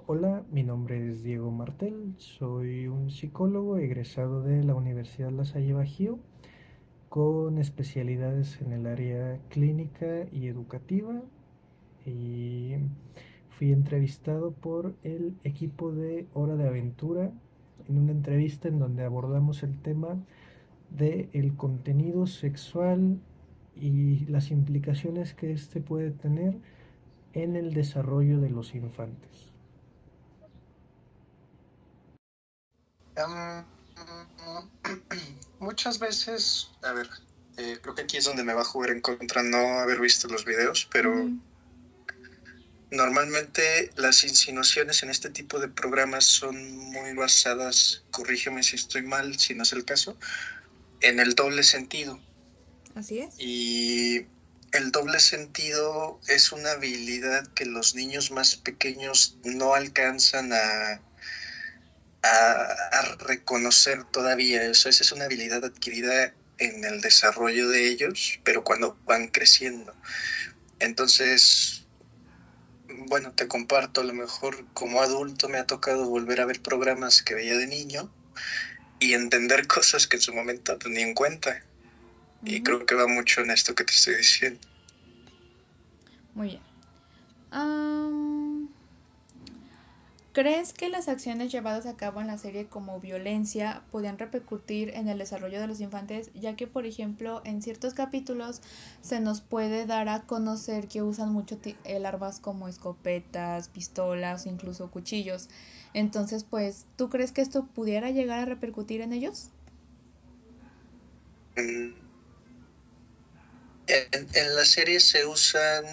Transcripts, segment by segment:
Hola, mi nombre es Diego Martel, soy un psicólogo egresado de la Universidad La Salle Bajío con especialidades en el área clínica y educativa y fui entrevistado por el equipo de Hora de Aventura en una entrevista en donde abordamos el tema de el contenido sexual y las implicaciones que este puede tener en el desarrollo de los infantes. Am, Muchas veces, a ver, creo que aquí es donde me va a jugar en contra no haber visto los videos, pero Ujú. normalmente las insinuaciones en este tipo de programas son muy basadas, corrígeme si estoy mal, si no es el caso, en el doble sentido. Así es. Y el doble sentido es una habilidad que los niños más pequeños no alcanzan a reconocer todavía eso. Esa es una habilidad adquirida en el desarrollo de ellos, pero cuando van creciendo. Entonces, bueno, te comparto, a lo mejor como adulto me ha tocado volver a ver programas que veía de niño y entender cosas que en su momento tenía en cuenta. Y Ujú. creo que va mucho en esto que te estoy diciendo. Muy bien. Am, ¿Crees que las acciones llevadas a cabo en la serie como violencia podrían repercutir en el desarrollo de los infantes, ya que, por ejemplo, en ciertos capítulos se nos puede dar a conocer que usan mucho armas como escopetas, pistolas, incluso cuchillos? Entonces, pues, ¿tú crees que esto pudiera llegar a repercutir en ellos? Mm, en la serie se usan,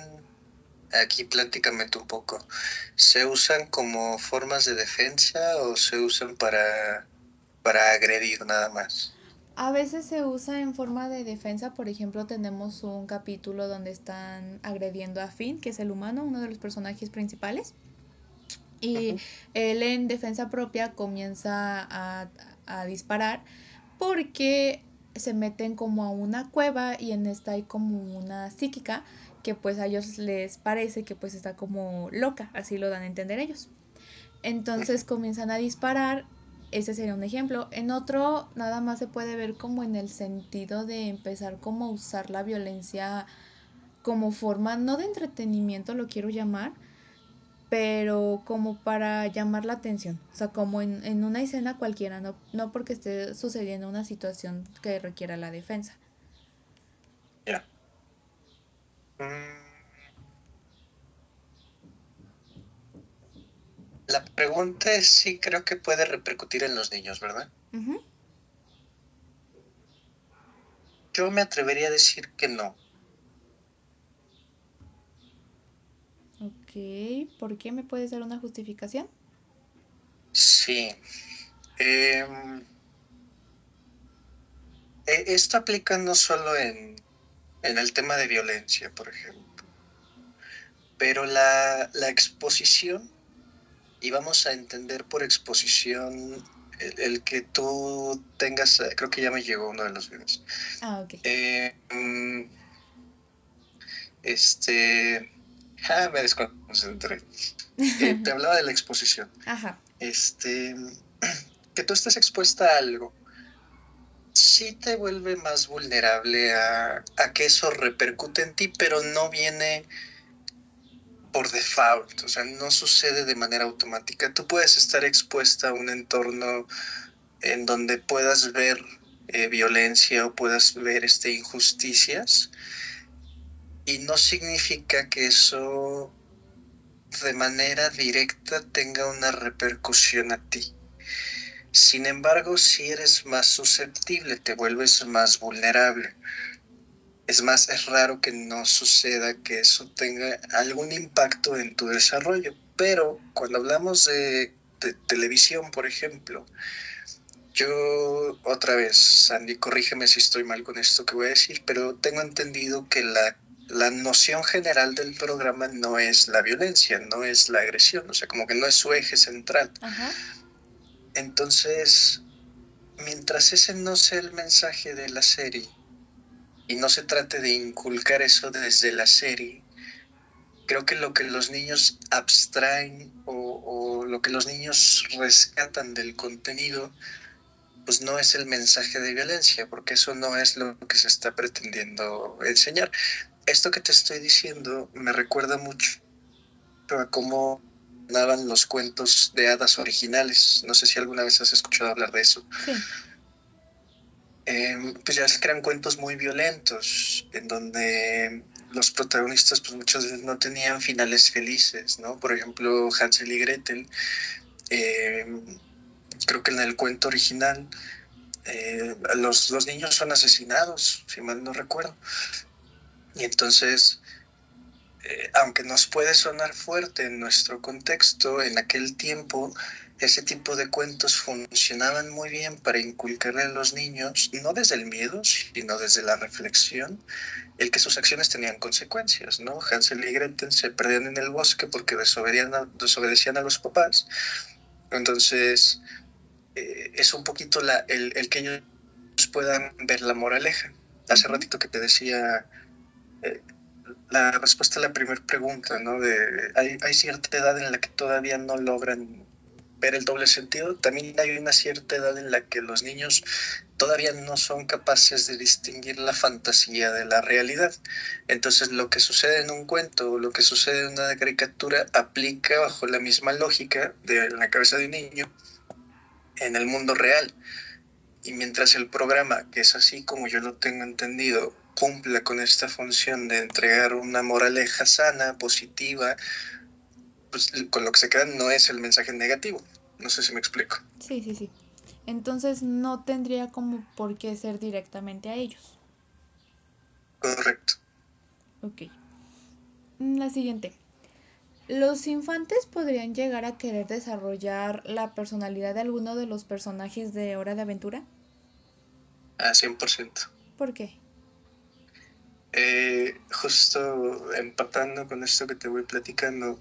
aquí platícame un poco, ¿se usan como formas de defensa o se usan para agredir nada más? A veces se usa en forma de defensa, por ejemplo, tenemos un capítulo donde están agrediendo a Finn, que es el humano, uno de los personajes principales, y Ujú. él en defensa propia comienza a disparar porque se meten como a una cueva y en esta hay como una psíquica que pues a ellos les parece que pues está como loca, así lo dan a entender ellos. Entonces Ujú. comienzan a disparar. Ese sería un ejemplo. En otro, nada más se puede ver como en el sentido de empezar como a usar la violencia como forma, no de entretenimiento lo quiero llamar, pero como para llamar la atención. O sea, como en una escena cualquiera, no porque esté sucediendo una situación que requiera la defensa. Ya. Mm, La pregunta es si creo que puede repercutir en los niños, ¿verdad? Ujú. Yo me atrevería a decir que no. Ok, ¿por qué me puedes dar una justificación? Sí. Em, Esto aplica no solo en el tema de violencia, por ejemplo, pero la exposición, y vamos a entender por exposición el que tú tengas, creo que ya me llegó uno de los videos. Ah, ok. Eh, mm, este, Me desconcentré. Te hablaba de la exposición. Ajá. Este, que tú estés expuesta a algo, sí te vuelve más vulnerable a que eso repercute en ti, pero no viene por default, o sea, no sucede de manera automática. Tú puedes estar expuesta a un entorno en donde puedas ver violencia o puedas ver injusticias, y no significa que eso de manera directa tenga una repercusión a ti. Sin embargo, si eres más susceptible, te vuelves más vulnerable. Es más, es raro que no suceda que eso tenga algún impacto en tu desarrollo. Pero cuando hablamos de televisión, por ejemplo, yo otra vez, Sandy, corrígeme si estoy mal con esto que voy a decir, pero tengo entendido que la noción general del programa no es la violencia, no es la agresión, o sea, como que no es su eje central. Ajá. Entonces, mientras ese no sea el mensaje de la serie y no se trate de inculcar eso desde la serie, creo que lo que los niños abstraen o lo que los niños rescatan del contenido, pues no es el mensaje de violencia, porque eso no es lo que se está pretendiendo enseñar. Esto que te estoy diciendo me recuerda mucho a cómo daban los cuentos de hadas originales. No sé si alguna vez has escuchado hablar de eso. Sí. Pues ya es que eran cuentos muy violentos, en donde los protagonistas pues muchas veces no tenían finales felices, ¿no? Por ejemplo, Hansel y Gretel, eh, creo que en el cuento original los niños son asesinados, si mal no recuerdo. Y entonces, aunque nos puede sonar fuerte en nuestro contexto, en aquel tiempo ese tipo de cuentos funcionaban muy bien para inculcarle a los niños, no desde el miedo, sino desde la reflexión, el que sus acciones tenían consecuencias, ¿no? Hansel y Gretel se perdían en el bosque porque desobedecían a los papás. Entonces, es un poquito el que ellos puedan ver la moraleja. Hace ratito que te decía la respuesta a la primera pregunta, ¿no? Hay cierta edad en la que todavía no logran ver el doble sentido. También hay una cierta edad en la que los niños todavía no son capaces de distinguir la fantasía de la realidad. Entonces, lo que sucede en un cuento o lo que sucede en una caricatura aplica bajo la misma lógica de la cabeza de un niño en el mundo real. Y mientras el programa, que es así como yo lo tengo entendido, cumpla con esta función de entregar una moraleja sana, positiva, pues con lo que se queda no es el mensaje negativo. No sé si me explico. Sí, sí, sí. Entonces no tendría como por qué ser directamente a ellos. Correcto. Ok. La siguiente. ¿Los infantes podrían llegar a querer desarrollar la personalidad de alguno de los personajes de Hora de Aventura? A 100%. ¿Por qué? Justo empatando con esto que te voy platicando,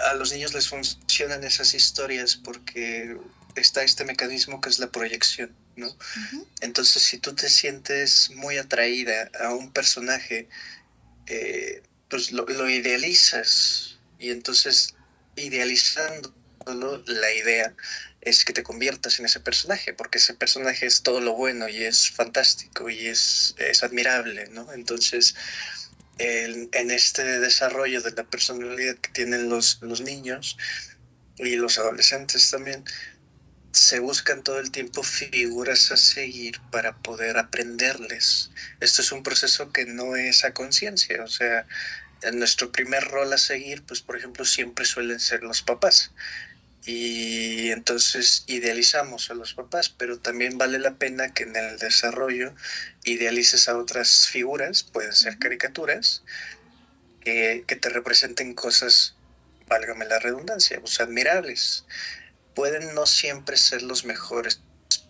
a los niños les funcionan esas historias porque está este mecanismo que es la proyección, ¿no? Ujú. Entonces, si tú te sientes muy atraída a un personaje, pues lo idealizas y entonces idealizándolo, la idea es que te conviertas en ese personaje, porque ese personaje es todo lo bueno y es fantástico y es admirable, ¿no? Entonces, en este desarrollo de la personalidad que tienen los niños y los adolescentes también, se buscan todo el tiempo figuras a seguir para poder aprenderles. Esto es un proceso que no es a conciencia, o sea, en nuestro primer rol a seguir, pues por ejemplo, siempre suelen ser los papás. Y entonces idealizamos a los papás, pero también vale la pena que en el desarrollo idealices a otras figuras, pueden ser caricaturas, que te representen cosas, válgame la redundancia, pues admirables. Pueden no siempre ser los mejores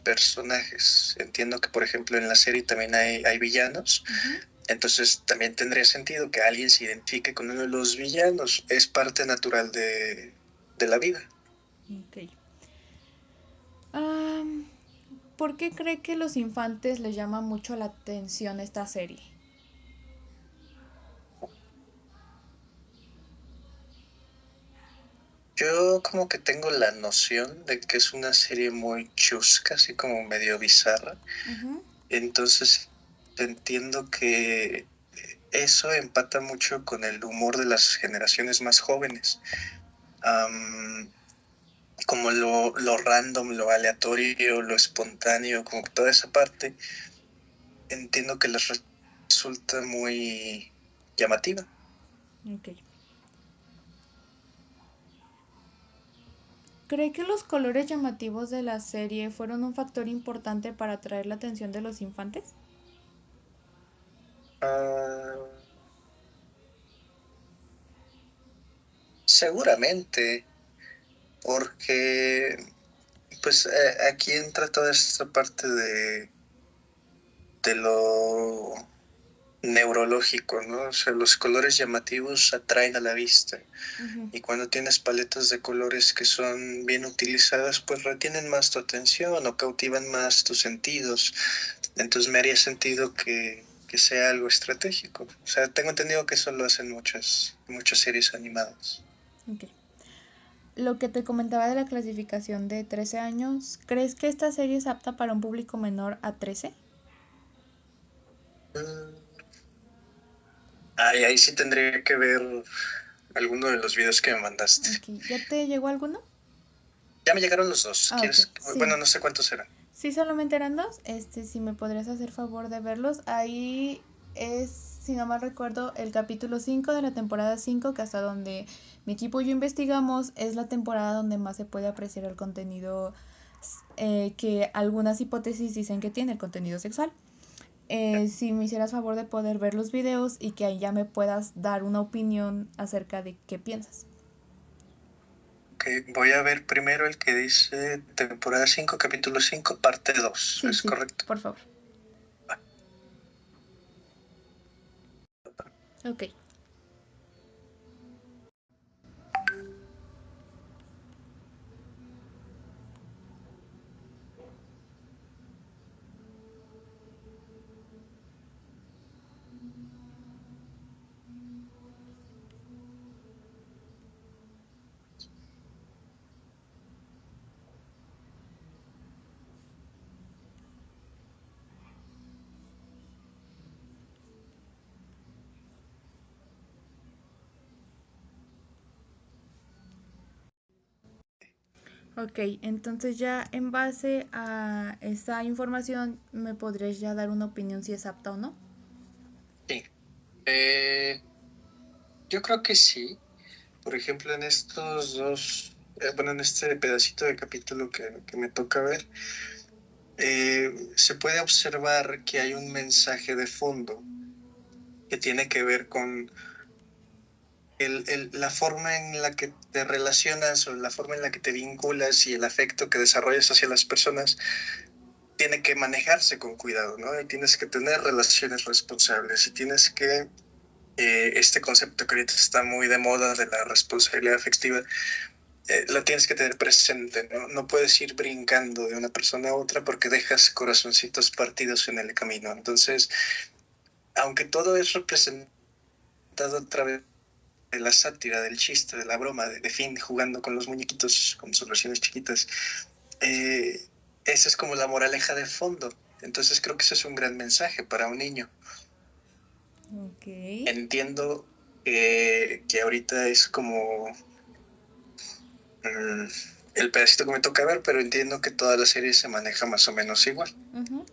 personajes. Entiendo que, por ejemplo, en la serie también hay villanos. Ujú. Entonces también tendría sentido que alguien se identifique con uno de los villanos. Es parte natural de la vida. Ok. Am, ¿Por qué cree que los infantes les llama mucho la atención esta serie? Yo como que tengo la noción de que es una serie muy chusca, así como medio bizarra. Ujú. Entonces entiendo que eso empata mucho con el humor de las generaciones más jóvenes. Um, Como lo random, lo aleatorio, lo espontáneo, como que toda esa parte, entiendo que les resulta muy llamativa. Ok. ¿Cree que los colores llamativos de la serie fueron un factor importante para atraer la atención de los infantes? Uh, Seguramente, porque pues aquí entra toda esta parte de lo neurológico, ¿no? O sea, los colores llamativos atraen a la vista. Ujú. Y cuando tienes paletas de colores que son bien utilizadas, pues retienen más tu atención o cautivan más tus sentidos. Entonces me haría sentido que sea algo estratégico. O sea, tengo entendido que eso lo hacen muchas series animadas. Ok. lo que te comentaba de la clasificación de 13 años, ¿crees que esta serie es apta para un público menor a 13? Mm, ahí sí tendría que ver alguno de los videos que me mandaste. Ok, ¿ya te llegó alguno? Ya me llegaron los dos. Ah, ok, ¿Quieres? sí. Bueno, no sé cuántos eran. Sí, solamente eran dos. Si me podrías hacer favor de verlos. Ahí es, si no mal recuerdo, el capítulo 5 de la temporada 5, que hasta donde mi equipo y yo investigamos, es la temporada donde más se puede apreciar el contenido que algunas hipótesis dicen que tiene el contenido sexual. Si me hicieras favor de poder ver los videos y que ahí ya me puedas dar una opinión acerca de qué piensas. Ok, voy a ver primero el que dice temporada 5, capítulo 5, parte 2. Sí, ¿Es sí, correcto? por favor. Ok. Ok, entonces ya en base a esa información me podrías ya dar una opinión si es apta o no. Sí. Yo creo que sí. Por ejemplo, en estos dos, bueno, en este pedacito de capítulo que me toca ver, se puede observar que hay un mensaje de fondo que tiene que ver con la forma en la que te relacionas o la forma en la que te vinculas y el afecto que desarrollas hacia las personas tiene que manejarse con cuidado, ¿no? Y tienes que tener relaciones responsables y tienes que, este concepto que ahorita está muy de moda de la responsabilidad afectiva, lo tienes que tener presente, ¿no? No puedes ir brincando de una persona a otra porque dejas corazoncitos partidos en el camino. Entonces, aunque todo es representado a través de la sátira, del chiste, de la broma, de Finn jugando con los muñequitos, con sus versiones chiquitas, eh, esa es como la moraleja de fondo. Entonces creo que ese es un gran mensaje para un niño. Ok. Entiendo que ahorita es como mm, el pedacito que me toca ver, pero entiendo que toda la serie se maneja más o menos igual. Ujú.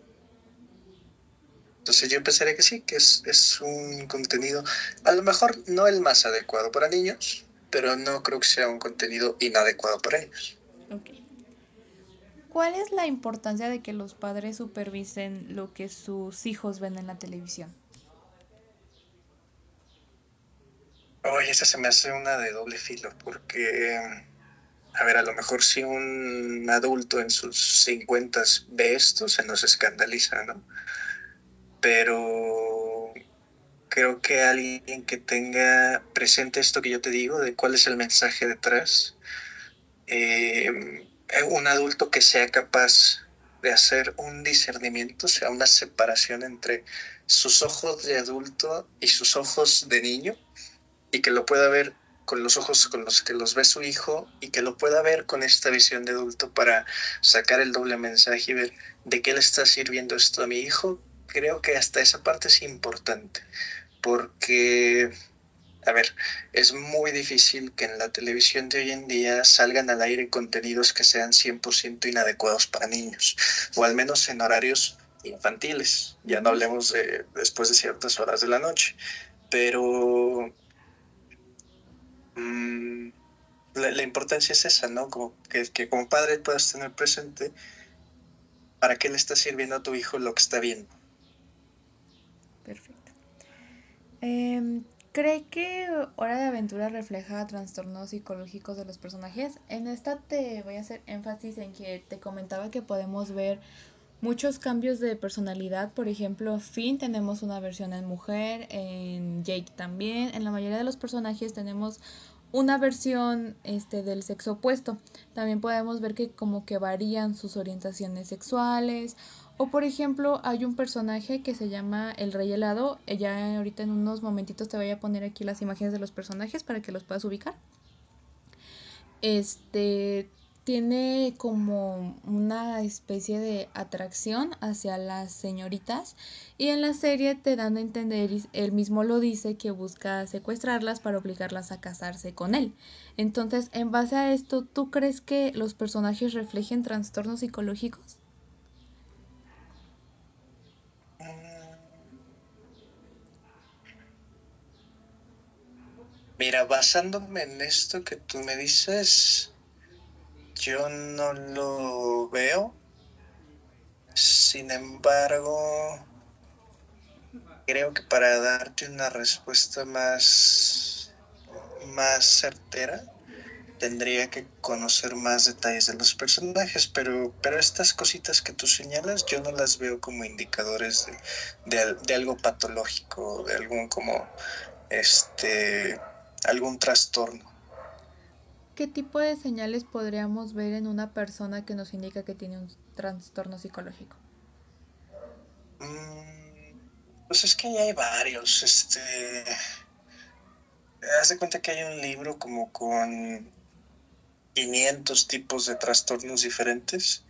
Entonces yo pensaría que sí, que es un contenido, a lo mejor no el más adecuado para niños, pero no creo que sea un contenido inadecuado para ellos. Ok. ¿Cuál es la importancia de que los padres supervisen lo que sus hijos ven en la televisión? Oye, esa se me hace una de doble filo, porque, a ver, a lo mejor si un adulto en sus 50 ve esto, se nos escandaliza, ¿no? Pero creo que alguien que tenga presente esto que yo te digo, de cuál es el mensaje detrás, un adulto que sea capaz de hacer un discernimiento, o sea, una separación entre sus ojos de adulto y sus ojos de niño, y que lo pueda ver con los ojos con los que los ve su hijo y que lo pueda ver con esta visión de adulto para sacar el doble mensaje y ver de qué le está sirviendo esto a mi hijo. Creo que hasta esa parte es importante, porque, a ver, es muy difícil que en la televisión de hoy en día salgan al aire contenidos que sean 100% inadecuados para niños, o al menos en horarios infantiles. Ya no Ujú. hablemos de después de ciertas horas de la noche, pero mm, la importancia es esa, ¿no? Como que como padre puedas tener presente para qué le está sirviendo a tu hijo lo que está viendo. Perfecto. Em, ¿Cree que Hora de Aventura refleja trastornos psicológicos de los personajes? En esta te voy a hacer énfasis en que te comentaba que podemos ver muchos cambios de personalidad. Por ejemplo, Finn tenemos una versión en mujer, en Jake también. En la mayoría de los personajes tenemos una versión del sexo opuesto. También podemos ver que como que varían sus orientaciones sexuales. O por ejemplo, hay un personaje que se llama el Rey Helado. Ya ahorita en unos momentitos te voy a poner aquí las imágenes de los personajes para que los puedas ubicar. este tiene como una especie de atracción hacia las señoritas y en la serie te dan a entender, y él mismo lo dice, que busca secuestrarlas para obligarlas a casarse con él. Entonces, en base a esto, ¿tú crees que los personajes reflejen trastornos psicológicos? Mm, Mira, basándome en esto que tú me dices, yo no lo veo. Sin embargo, creo que para darte una respuesta más certera, tendría que conocer más detalles de los personajes, pero estas cositas que tú señalas, yo no las veo como indicadores de algo patológico, de algún como este algún trastorno. ¿Qué tipo de señales podríamos ver en una persona que nos indica que tiene un trastorno psicológico? Mm, pues es que ya hay varios. Haz de cuenta que hay un libro como con 500 tipos de trastornos diferentes.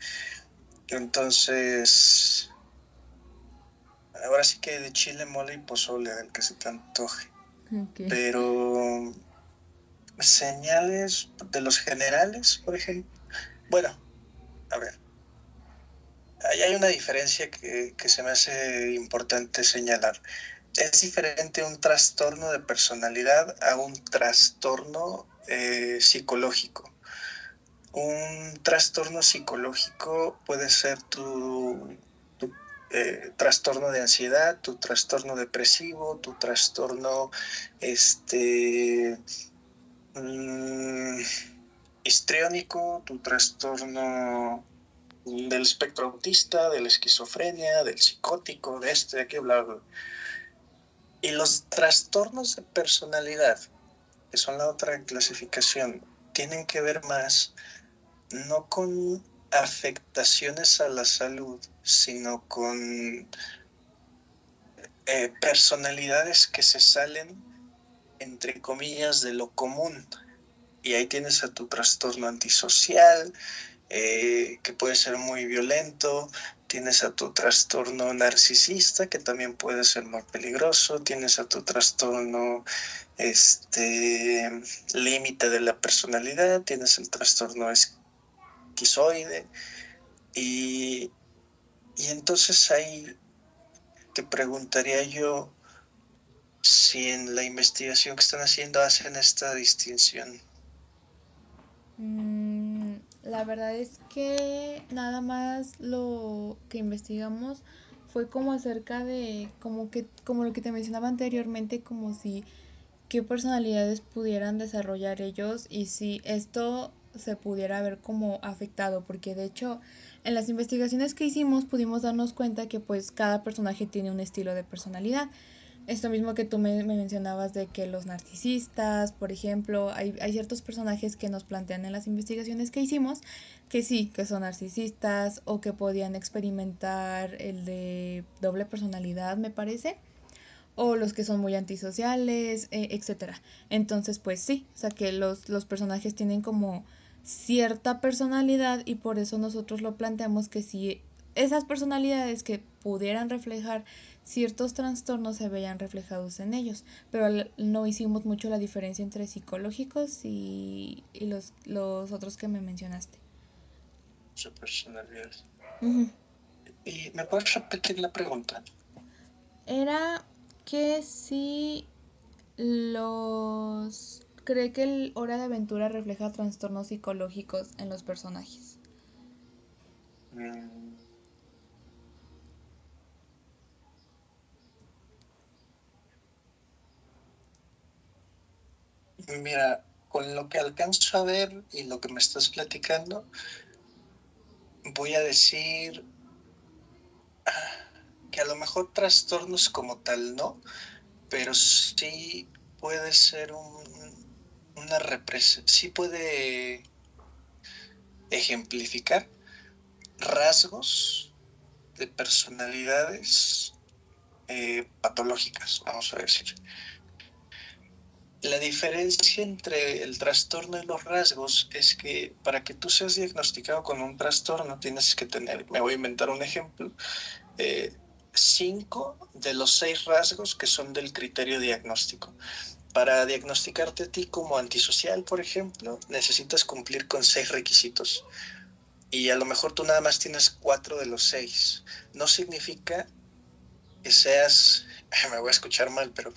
Entonces, ahora sí que de chile, mole y pozole, del que se te antoje. Ok. Pero señales de los generales, por ejemplo. Bueno, a ver, ahí hay una diferencia que se me hace importante señalar. Es diferente un trastorno de personalidad a un trastorno psicológico. Un trastorno psicológico puede ser tu trastorno de ansiedad, tu trastorno depresivo, tu trastorno este, mm, histriónico, tu trastorno del espectro autista, de la esquizofrenia, del psicótico, de aquel, bla, bla. Y los trastornos de personalidad, que son la otra clasificación, tienen que ver más no con afectaciones a la salud, sino con personalidades que se salen, entre comillas, de lo común. Y ahí tienes a tu trastorno antisocial, que puede ser muy violento, tienes a tu trastorno narcisista, que también puede ser muy peligroso, tienes a tu trastorno límite de la personalidad, tienes el trastorno esquizoide, y, y entonces ahí te preguntaría yo si en la investigación que están haciendo hacen esta distinción. La verdad es que nada más lo que investigamos fue como acerca de como lo que te mencionaba anteriormente, como si qué personalidades pudieran desarrollar ellos y si esto se pudiera ver como afectado, porque de hecho en las investigaciones que hicimos pudimos darnos cuenta que pues cada personaje tiene un estilo de personalidad. Esto mismo que tú me mencionabas de que los narcisistas, por ejemplo, hay ciertos personajes que nos plantean en las investigaciones que hicimos que sí, que son narcisistas o que podían experimentar el de doble personalidad, me parece, o los que son muy antisociales, etcétera. Entonces, pues sí, o sea que los personajes tienen como cierta personalidad y por eso nosotros lo planteamos que si esas personalidades que pudieran reflejar ciertos trastornos se veían reflejados en ellos, pero no hicimos mucho la diferencia entre psicológicos y los otros que me mencionaste. Su personalidad. Uh-huh. ¿Y me puedes repetir la pregunta? Era que si los cree que el Hora de Aventura refleja trastornos psicológicos en los personajes. Mm, Mira, con lo que alcanzo a ver y lo que me estás platicando, voy a decir que a lo mejor trastornos como tal no, pero sí puede ser una represión, sí puede ejemplificar rasgos de personalidades patológicas, vamos a decir. La diferencia entre el trastorno y los rasgos es que para que tú seas diagnosticado con un trastorno tienes que tener, me voy a inventar un ejemplo, 5 de los 6 rasgos que son del criterio diagnóstico. Para diagnosticarte a ti como antisocial, por ejemplo, necesitas cumplir con 6 requisitos. Y a lo mejor tú nada más tienes 4 de los 6. No significa que seas, me voy a escuchar mal, pero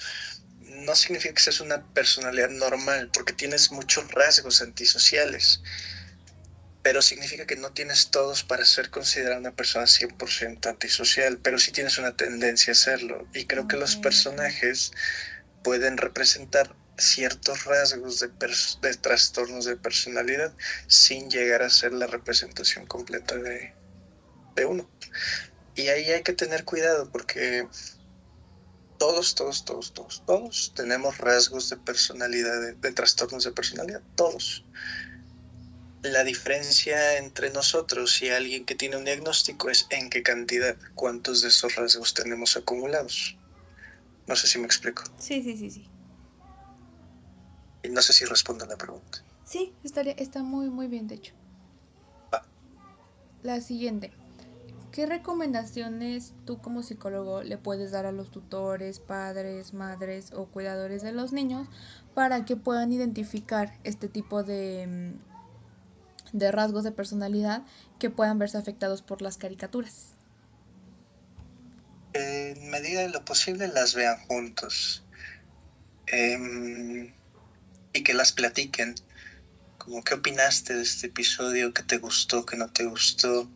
no significa que seas una personalidad normal, porque tienes muchos rasgos antisociales, pero significa que no tienes todos para ser considerada una persona 100% antisocial, pero sí tienes una tendencia a serlo. Y creo que Ok, los ok. personajes pueden representar ciertos rasgos de trastornos de personalidad sin llegar a ser la representación completa de uno. Y ahí hay que tener cuidado porque todos tenemos rasgos de personalidad, de trastornos de personalidad, todos. La diferencia entre nosotros y alguien que tiene un diagnóstico es en qué cantidad, cuántos de esos rasgos tenemos acumulados. No sé si me explico. Sí, sí, sí, sí. Y no sé si respondo a la pregunta. Sí, está muy, muy bien, de hecho. Va. La siguiente. ¿Qué recomendaciones tú como psicólogo le puedes dar a los tutores, padres, madres o cuidadores de los niños para que puedan identificar este tipo de rasgos de personalidad que puedan verse afectados por las caricaturas? En medida de lo posible las vean juntos. Y que las platiquen. Como qué opinaste de este episodio, qué te gustó, qué no te gustó.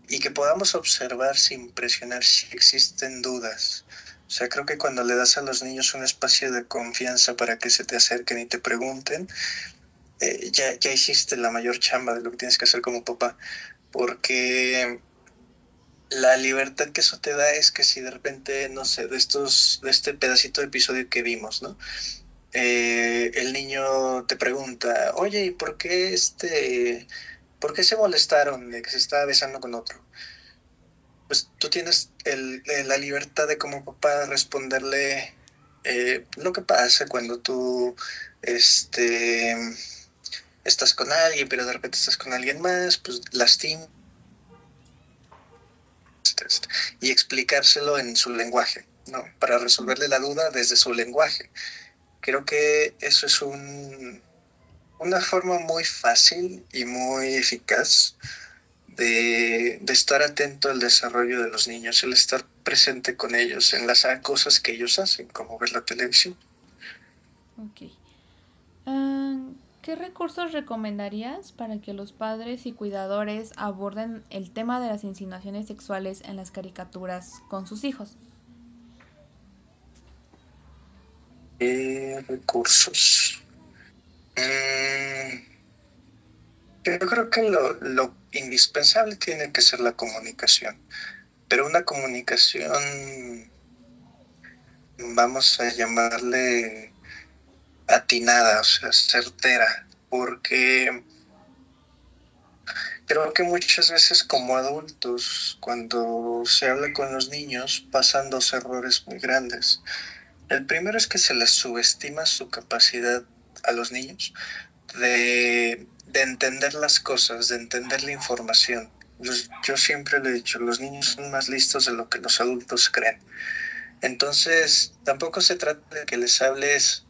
Y que podamos observar sin presionar si existen dudas. O sea, creo que cuando le das a los niños un espacio de confianza para que se te acerquen y te pregunten, ya hiciste la mayor chamba de lo que tienes que hacer como papá. Porque la libertad que eso te da es que si de repente, no sé, de este pedacito de episodio que vimos, ¿no? El niño te pregunta, oye, ¿y por qué se molestaron de que se estaba besando con otro? Pues tú tienes la libertad de como papá responderle lo que pasa cuando tú este, estás con alguien, pero de repente estás con alguien más, pues lastima y explicárselo en su lenguaje, ¿no? Para resolverle la duda desde su lenguaje. Creo que eso es una forma muy fácil y muy eficaz de estar atento al desarrollo de los niños, el estar presente con ellos en las cosas que ellos hacen, como ver la televisión. Ok. Ah, ¿qué recursos recomendarías para que los padres y cuidadores aborden el tema de las insinuaciones sexuales en las caricaturas con sus hijos? Recursos. Mm, yo creo que lo indispensable tiene que ser la comunicación, pero una comunicación, vamos a llamarle atinada, o sea, certera, porque creo que muchas veces como adultos, cuando se habla con los niños, pasan 2 errores muy grandes. El primero es que se les subestima su capacidad a los niños de entender las cosas, de entender la información. Yo siempre le he dicho, los niños son más listos de lo que los adultos creen. Entonces, tampoco se trata de que les hables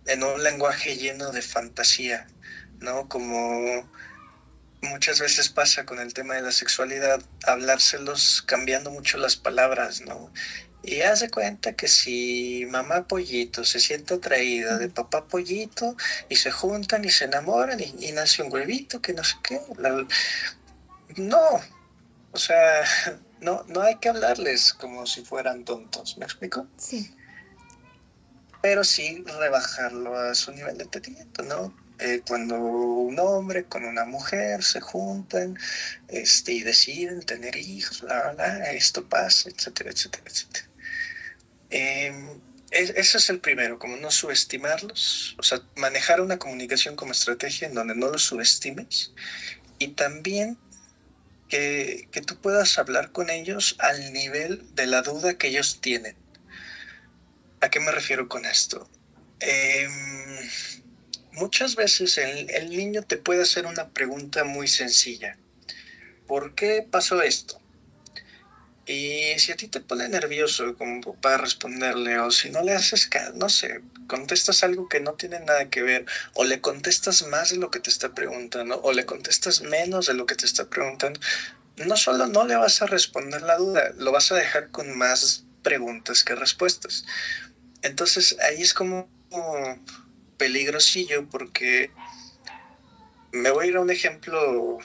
en un lenguaje lleno de fantasía, ¿no? Como muchas veces pasa con el tema de la sexualidad, hablárselos cambiando mucho las palabras, ¿no? Y haz de cuenta que si mamá pollito se siente atraída de papá pollito y se juntan y se enamoran y nace un huevito que no sé qué. No, o sea, no hay que hablarles como si fueran tontos, ¿me explico? Sí. Pero sí rebajarlo a su nivel de entendimiento, ¿no? Cuando un hombre con una mujer se juntan y deciden tener hijos, esto pasa, etcétera, etcétera, etcétera. Ese es el primero, como no subestimarlos, o sea, manejar una comunicación como estrategia en donde no los subestimes y también que tú puedas hablar con ellos al nivel de la duda que ellos tienen. ¿A qué me refiero con esto? Em, Muchas veces el niño te puede hacer una pregunta muy sencilla. ¿Por qué pasó esto? Y si a ti te pone nervioso como papá responderle, o si no le haces caso, no sé, contestas algo que no tiene nada que ver, o le contestas más de lo que te está preguntando, o le contestas menos de lo que te está preguntando, no solo no le vas a responder la duda, lo vas a dejar con más preguntas que respuestas. Entonces ahí es como peligrosillo porque me voy a ir a un ejemplo,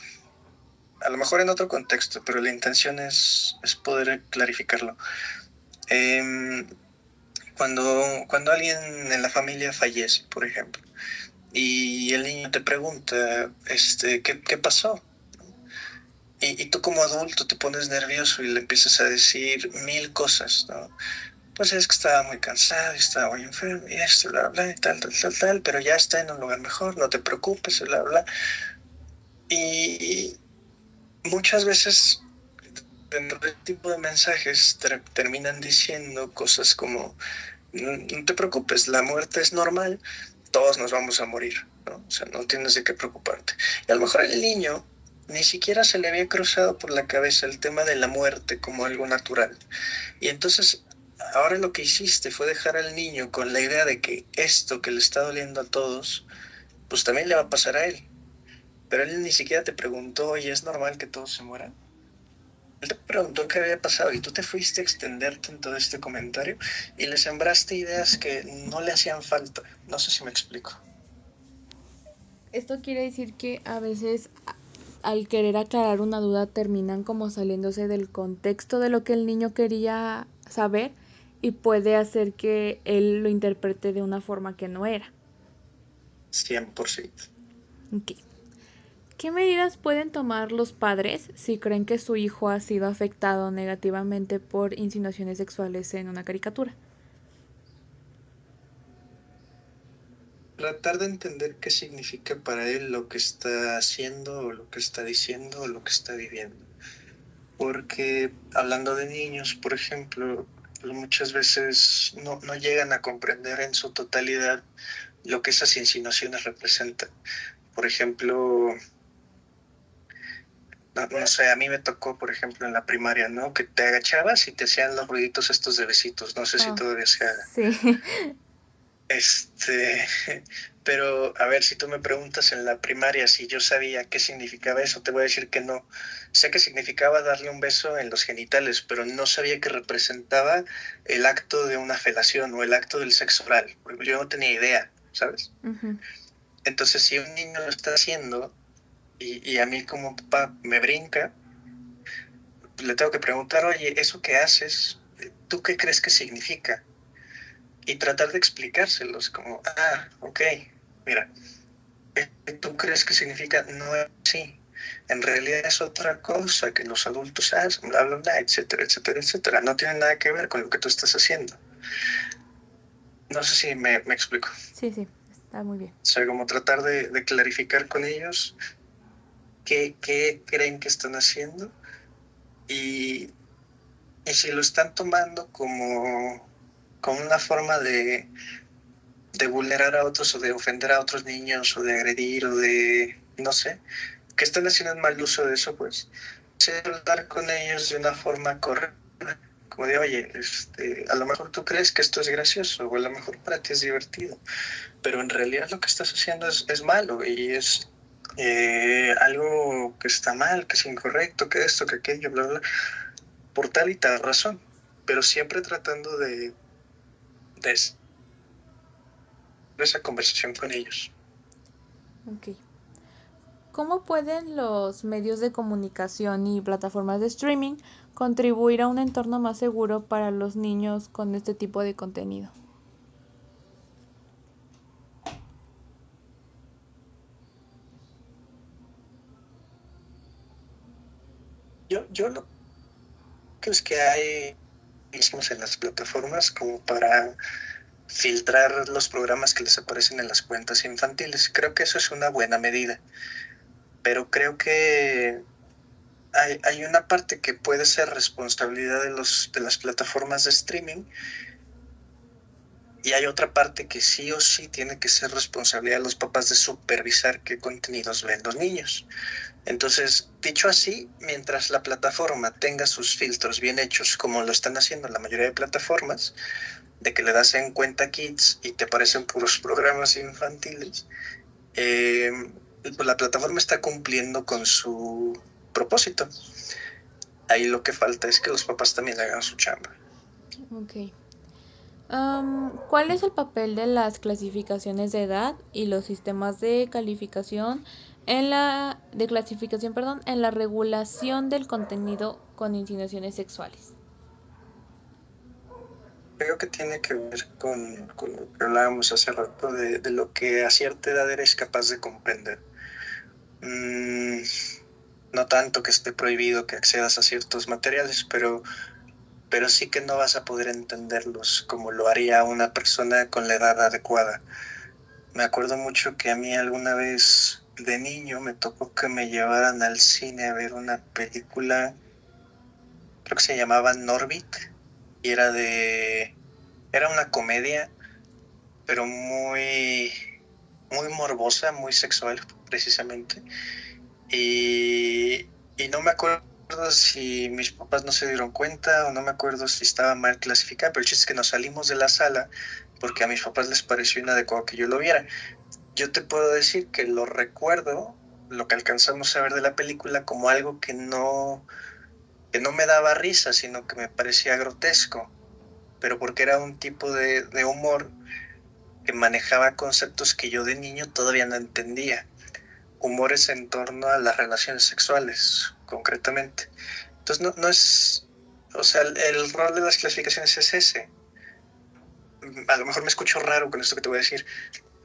a lo mejor en otro contexto, pero la intención es poder clarificarlo. Eh, cuando alguien en la familia fallece, por ejemplo, y el niño te pregunta, ¿qué pasó? Y tú como adulto te pones nervioso y le empiezas a decir mil cosas, ¿no? Pues es que estaba muy cansado, estaba muy enfermo, y esto, bla, bla, y tal, pero ya está en un lugar mejor, no te preocupes, bla, bla. Y muchas veces dentro de este tipo de mensajes terminan diciendo cosas como, no te preocupes, la muerte es normal, todos nos vamos a morir, ¿no? O sea, no tienes de qué preocuparte. Y a lo mejor el niño ni siquiera se le había cruzado por la cabeza el tema de la muerte como algo natural. Y entonces, ahora lo que hiciste fue dejar al niño con la idea de que esto que le está doliendo a todos, pues también le va a pasar a él. Pero él ni siquiera te preguntó, oye, ¿es normal que todos se mueran? Él te preguntó qué había pasado y tú te fuiste a extenderte en todo este comentario y le sembraste ideas que no le hacían falta. No sé si me explico. Esto quiere decir que a veces al querer aclarar una duda terminan como saliéndose del contexto de lo que el niño quería saber y puede hacer que él lo interprete de una forma que no era. 100%. Ok. ¿Qué medidas pueden tomar los padres si creen que su hijo ha sido afectado negativamente por insinuaciones sexuales en una caricatura? Tratar de entender qué significa para él lo que está haciendo o lo que está diciendo o lo que está viviendo. Porque hablando de niños, por ejemplo, pues muchas veces no llegan a comprender en su totalidad lo que esas insinuaciones representan. Por ejemplo, no sé, a mí me tocó, por ejemplo, en la primaria, ¿no? Que te agachabas y te hacían los ruiditos estos de besitos. No sé si Oh, todavía se haga. sí. Este, pero a ver, si tú me preguntas en la primaria si yo sabía qué significaba eso, te voy a decir que no. Sé que significaba darle un beso en los genitales, pero no sabía que representaba el acto de una felación o el acto del sexo oral, porque yo no tenía idea, ¿sabes? Ujú. Entonces, si un niño lo está haciendo y a mí como papá me brinca, pues le tengo que preguntar, oye, ¿eso que haces, tú qué crees que significa? Y tratar de explicárselos como, ok, mira, ¿tú crees que significa? No es así. En realidad es otra cosa que los adultos hacen, bla, bla, bla, etcétera, etcétera, etcétera. No tiene nada que ver con lo que tú estás haciendo. No sé si me explico. Sí, sí, está muy bien. O sea, como tratar de clarificar con ellos qué creen que están haciendo y, y si lo están tomando como una forma de vulnerar a otros o de ofender a otros niños o de agredir o de, no sé, que están haciendo un mal uso de eso, pues, hablar con ellos de una forma correcta, como de, oye, a lo mejor tú crees que esto es gracioso o a lo mejor para ti es divertido, pero en realidad lo que estás haciendo es malo y es algo que está mal, que es incorrecto, que esto, que aquello, bla, bla, por tal y tal razón, pero siempre tratando de esa conversación con ellos. Ok. ¿Cómo pueden los medios de comunicación y plataformas de streaming contribuir a un entorno más seguro para los niños con este tipo de contenido? Yo lo que es que hay mismos en las plataformas como para filtrar los programas que les aparecen en las cuentas infantiles. Creo que eso es una buena medida, pero creo que hay una parte que puede ser responsabilidad de las plataformas de streaming Y hay otra parte que sí o sí tiene que ser responsabilidad de los papás de supervisar qué contenidos ven los niños. Entonces, dicho así, mientras la plataforma tenga sus filtros bien hechos, como lo están haciendo la mayoría de plataformas, de que le das en cuenta kids y te aparecen puros programas infantiles, eh, pues la plataforma está cumpliendo con su propósito. Ahí lo que falta es que los papás también hagan su chamba. Ok. ¿Cuál es el papel de las clasificaciones de edad y los sistemas de calificación de clasificación, perdón, en la regulación del contenido con insinuaciones sexuales? Creo que tiene que ver con lo que hablábamos hace rato de lo que a cierta edad eres capaz de comprender. Mm, no tanto que esté prohibido que accedas a ciertos materiales, pero sí que no vas a poder entenderlos como lo haría una persona con la edad adecuada. Me acuerdo mucho que a mí alguna vez de niño me tocó que me llevaran al cine a ver una película, creo que se llamaba Norbit, y era una comedia, pero muy morbosa, muy sexual precisamente. Y no me acuerdo si mis papás no se dieron cuenta o no me acuerdo si estaba mal clasificada, pero el chiste es que nos salimos de la sala porque a mis papás les pareció inadecuado que yo lo viera. Yo te puedo decir que lo recuerdo, lo que alcanzamos a ver de la película, como algo que no me daba risa, sino que me parecía grotesco, pero porque era un tipo de humor que manejaba conceptos que yo de niño todavía no entendía. Humores en torno a las relaciones sexuales, concretamente. Entonces, no es, o sea, el rol de las clasificaciones es ese. A lo mejor me escucho raro con esto que te voy a decir,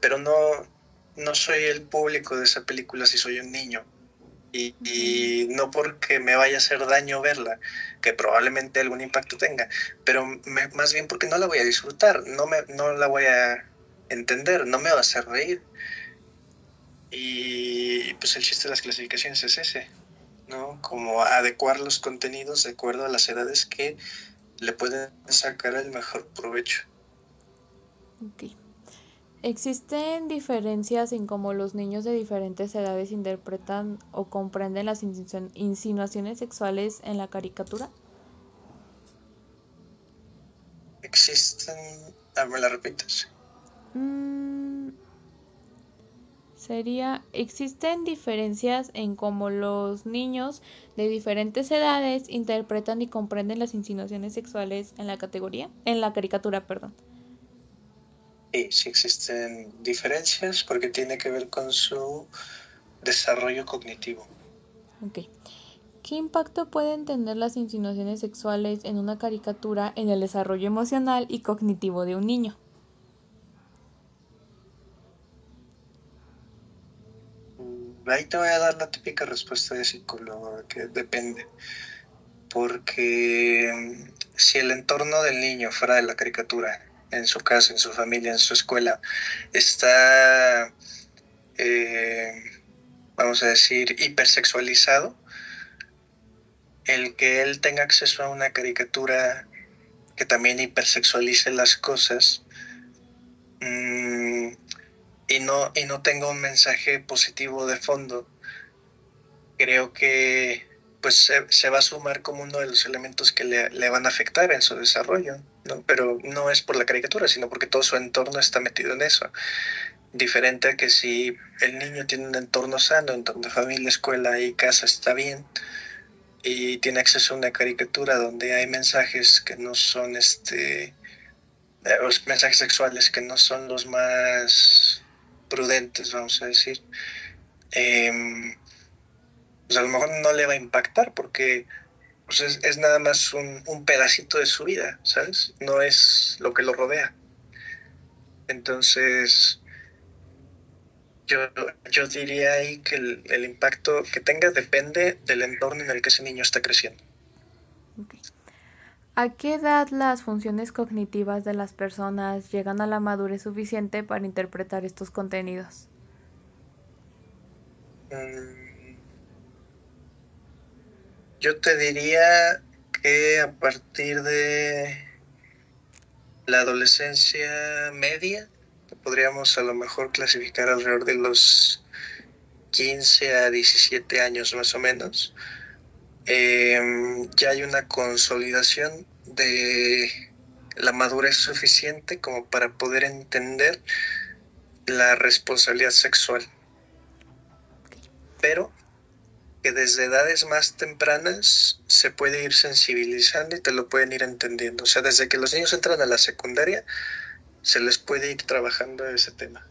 pero no soy el público de esa película si soy un niño. Y no porque me vaya a hacer daño verla, que probablemente algún impacto tenga, pero más bien porque no la voy a disfrutar, no la voy a entender, no me va a hacer reír. Y pues el chiste de las clasificaciones es ese, ¿no? Como adecuar los contenidos de acuerdo a las edades que le pueden sacar el mejor provecho. Ok. ¿Existen diferencias en cómo los niños de diferentes edades interpretan o comprenden las insinuaciones sexuales en la caricatura? Existen, ¿me la repites? Mm, ¿existen diferencias en cómo los niños de diferentes edades interpretan y comprenden las insinuaciones sexuales en la categoría? En la caricatura, perdón. Sí existen diferencias porque tiene que ver con su desarrollo cognitivo. Ok. ¿Qué impacto pueden tener las insinuaciones sexuales en una caricatura en el desarrollo emocional y cognitivo de un niño? Ahí te voy a dar la típica respuesta de psicólogo, que depende, porque si el entorno del niño fuera de la caricatura, en su casa, en su familia, en su escuela, está, eh, vamos a decir, hipersexualizado, el que él tenga acceso a una caricatura que también hipersexualice las cosas, mmm, y no tenga un mensaje positivo de fondo, creo que pues se va a sumar como uno de los elementos que le van a afectar en su desarrollo, ¿no? Pero no es por la caricatura, sino porque todo su entorno está metido en eso. Diferente a que si el niño tiene un entorno sano, en donde familia, escuela y casa está bien, y tiene acceso a una caricatura donde hay mensajes que no son los mensajes sexuales que no son los más prudentes, vamos a decir, eh, pues a lo mejor no le va a impactar porque pues es nada más un pedacito de su vida, ¿sabes? No es lo que lo rodea. Entonces, yo, yo diría ahí que el impacto que tenga depende del entorno en el que ese niño está creciendo. Okay. ¿A qué edad las funciones cognitivas de las personas llegan a la madurez suficiente para interpretar estos contenidos? Mm, yo te diría que a partir de la adolescencia media, que podríamos a lo mejor clasificar alrededor de los 15 a 17 años más o menos, ya hay una consolidación de la madurez suficiente como para poder entender la responsabilidad sexual, pero que desde edades más tempranas se puede ir sensibilizando y te lo pueden ir entendiendo. O sea, desde que los niños entran a la secundaria, se les puede ir trabajando ese tema.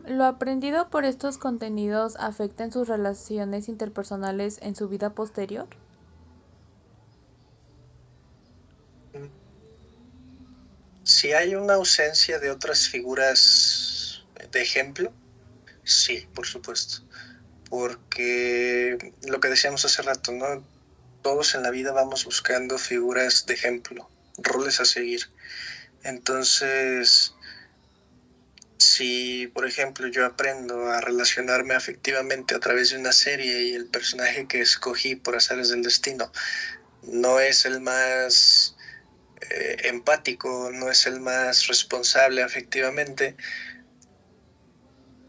¿Lo aprendido por estos contenidos afecta en sus relaciones interpersonales en su vida posterior? Si hay una ausencia de otras figuras de ejemplo, sí, por supuesto. Porque lo que decíamos hace rato, ¿no? Todos en la vida vamos buscando figuras de ejemplo, roles a seguir. Entonces, si, por ejemplo, yo aprendo a relacionarme afectivamente a través de una serie y el personaje que escogí por azares del destino no es el más empático, no es el más responsable afectivamente,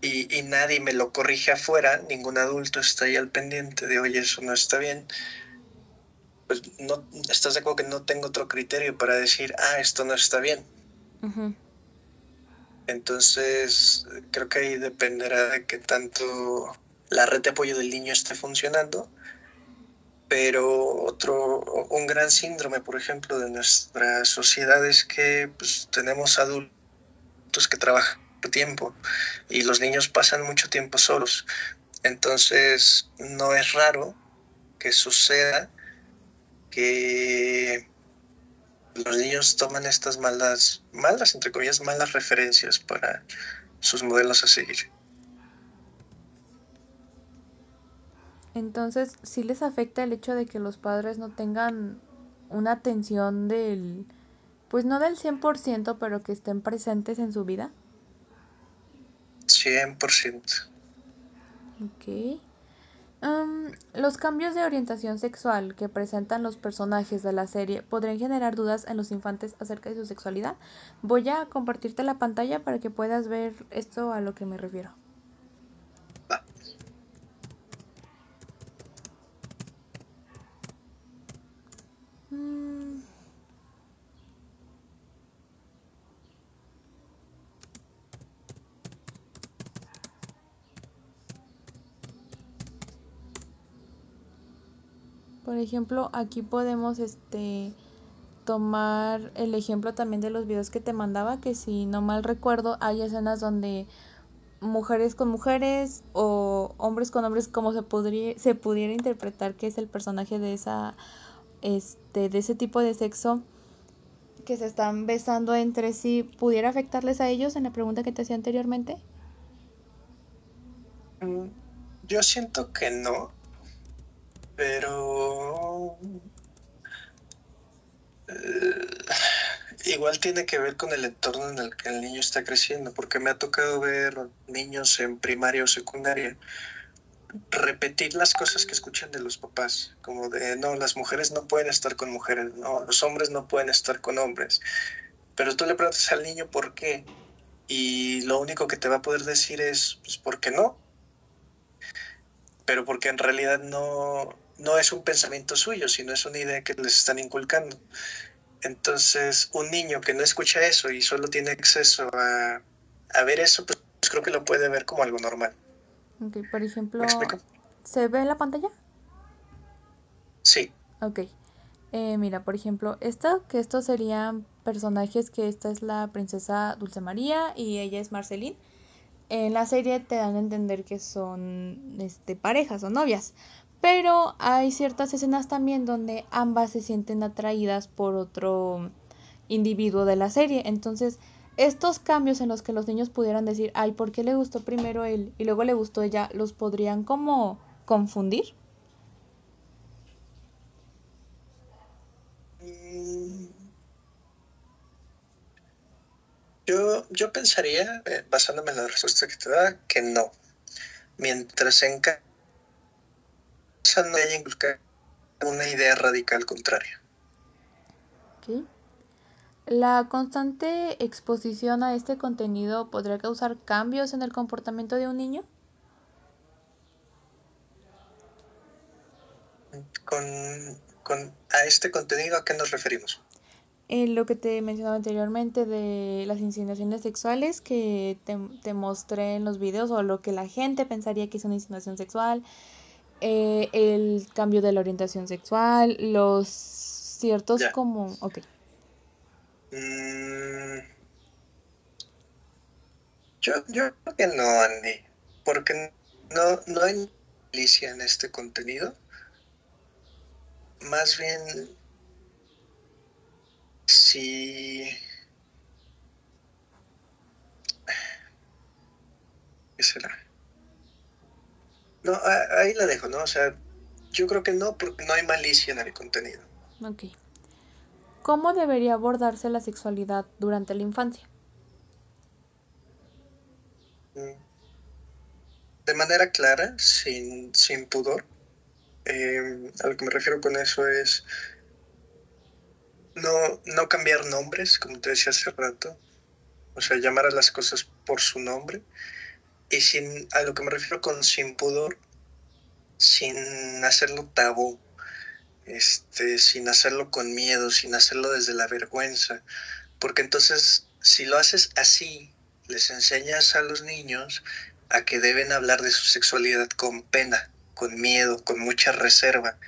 y nadie me lo corrige afuera, ningún adulto está ahí al pendiente de, oye, eso no está bien, pues no, estás de acuerdo que no tengo otro criterio para decir, esto no está bien. Uh-huh. Entonces, creo que ahí dependerá de qué tanto la red de apoyo del niño esté funcionando, pero un gran síndrome, por ejemplo, de nuestra sociedad es que pues, tenemos adultos que trabajan mucho tiempo y los niños pasan mucho tiempo solos. Entonces, no es raro que suceda que los niños toman estas malas, entre comillas, malas referencias para sus modelos a seguir. Entonces, ¿sí les afecta el hecho de que los padres no tengan una atención del, pues no del 100%, pero que estén presentes en su vida? 100%. Ok. Los cambios de orientación sexual que presentan los personajes de la serie podrían generar dudas en los infantes acerca de su sexualidad. Voy a compartirte la pantalla para que puedas ver esto a lo que me refiero. Mm, Por ejemplo, aquí podemos tomar el ejemplo también de los videos que te mandaba, que si no mal recuerdo, hay escenas donde mujeres con mujeres o hombres con hombres, como se pudiera interpretar que es el personaje de de ese tipo de sexo, que se están besando entre sí, ¿pudiera afectarles a ellos en la pregunta que te hacía anteriormente? Yo siento que no, pero igual tiene que ver con el entorno en el que el niño está creciendo, porque me ha tocado ver niños en primaria o secundaria repetir las cosas que escuchan de los papás, como de, no, las mujeres no pueden estar con mujeres, no, los hombres no pueden estar con hombres, pero tú le preguntas al niño por qué, y lo único que te va a poder decir es, pues, ¿por qué no? Pero porque en realidad no es un pensamiento suyo, sino es una idea que les están inculcando. Entonces, un niño que no escucha eso y solo tiene acceso a ver eso, pues creo que lo puede ver como algo normal. Ok, por ¿Me ejemplo, explico? ¿se ve en la pantalla? Sí. Ok. Mira, por ejemplo, que estos serían personajes que esta es la princesa Dulce María y ella es Marceline. En la serie te dan a entender que son parejas o novias. Pero hay ciertas escenas también donde ambas se sienten atraídas por otro individuo de la serie. Entonces, estos cambios en los que los niños pudieran decir, ay, ¿por qué le gustó primero él y luego le gustó ella? ¿Los podrían como confundir? Mm, yo pensaría, basándome en la respuesta que te da, que no. Mientras en casa no haya inculcado una idea radical contraria. Ok. ¿La constante exposición a este contenido podría causar cambios en el comportamiento de un niño? A este contenido, ¿a qué nos referimos? Lo que te mencionaba anteriormente de las insinuaciones sexuales que te mostré en los videos o lo que la gente pensaría que es una insinuación sexual, el cambio de la orientación sexual, los ciertos Ya. como... Ok. Mm, yo creo que no, Andy, porque no hay malicia en este contenido. Más bien, sí, ¿qué será? No, ahí la dejo, ¿no? O sea, yo creo que no, porque no hay malicia en el contenido. Ok. ¿Cómo debería abordarse la sexualidad durante la infancia? Mm, De manera clara, sin pudor. A lo que me refiero con eso es no cambiar nombres, como te decía hace rato. O sea, llamar a las cosas por su nombre. Y a lo que me refiero con sin pudor, sin hacerlo tabú, sin hacerlo con miedo, sin hacerlo desde la vergüenza. Porque entonces, si lo haces así, les enseñas a los niños a que deben hablar de su sexualidad con pena, con miedo, con mucha reserva,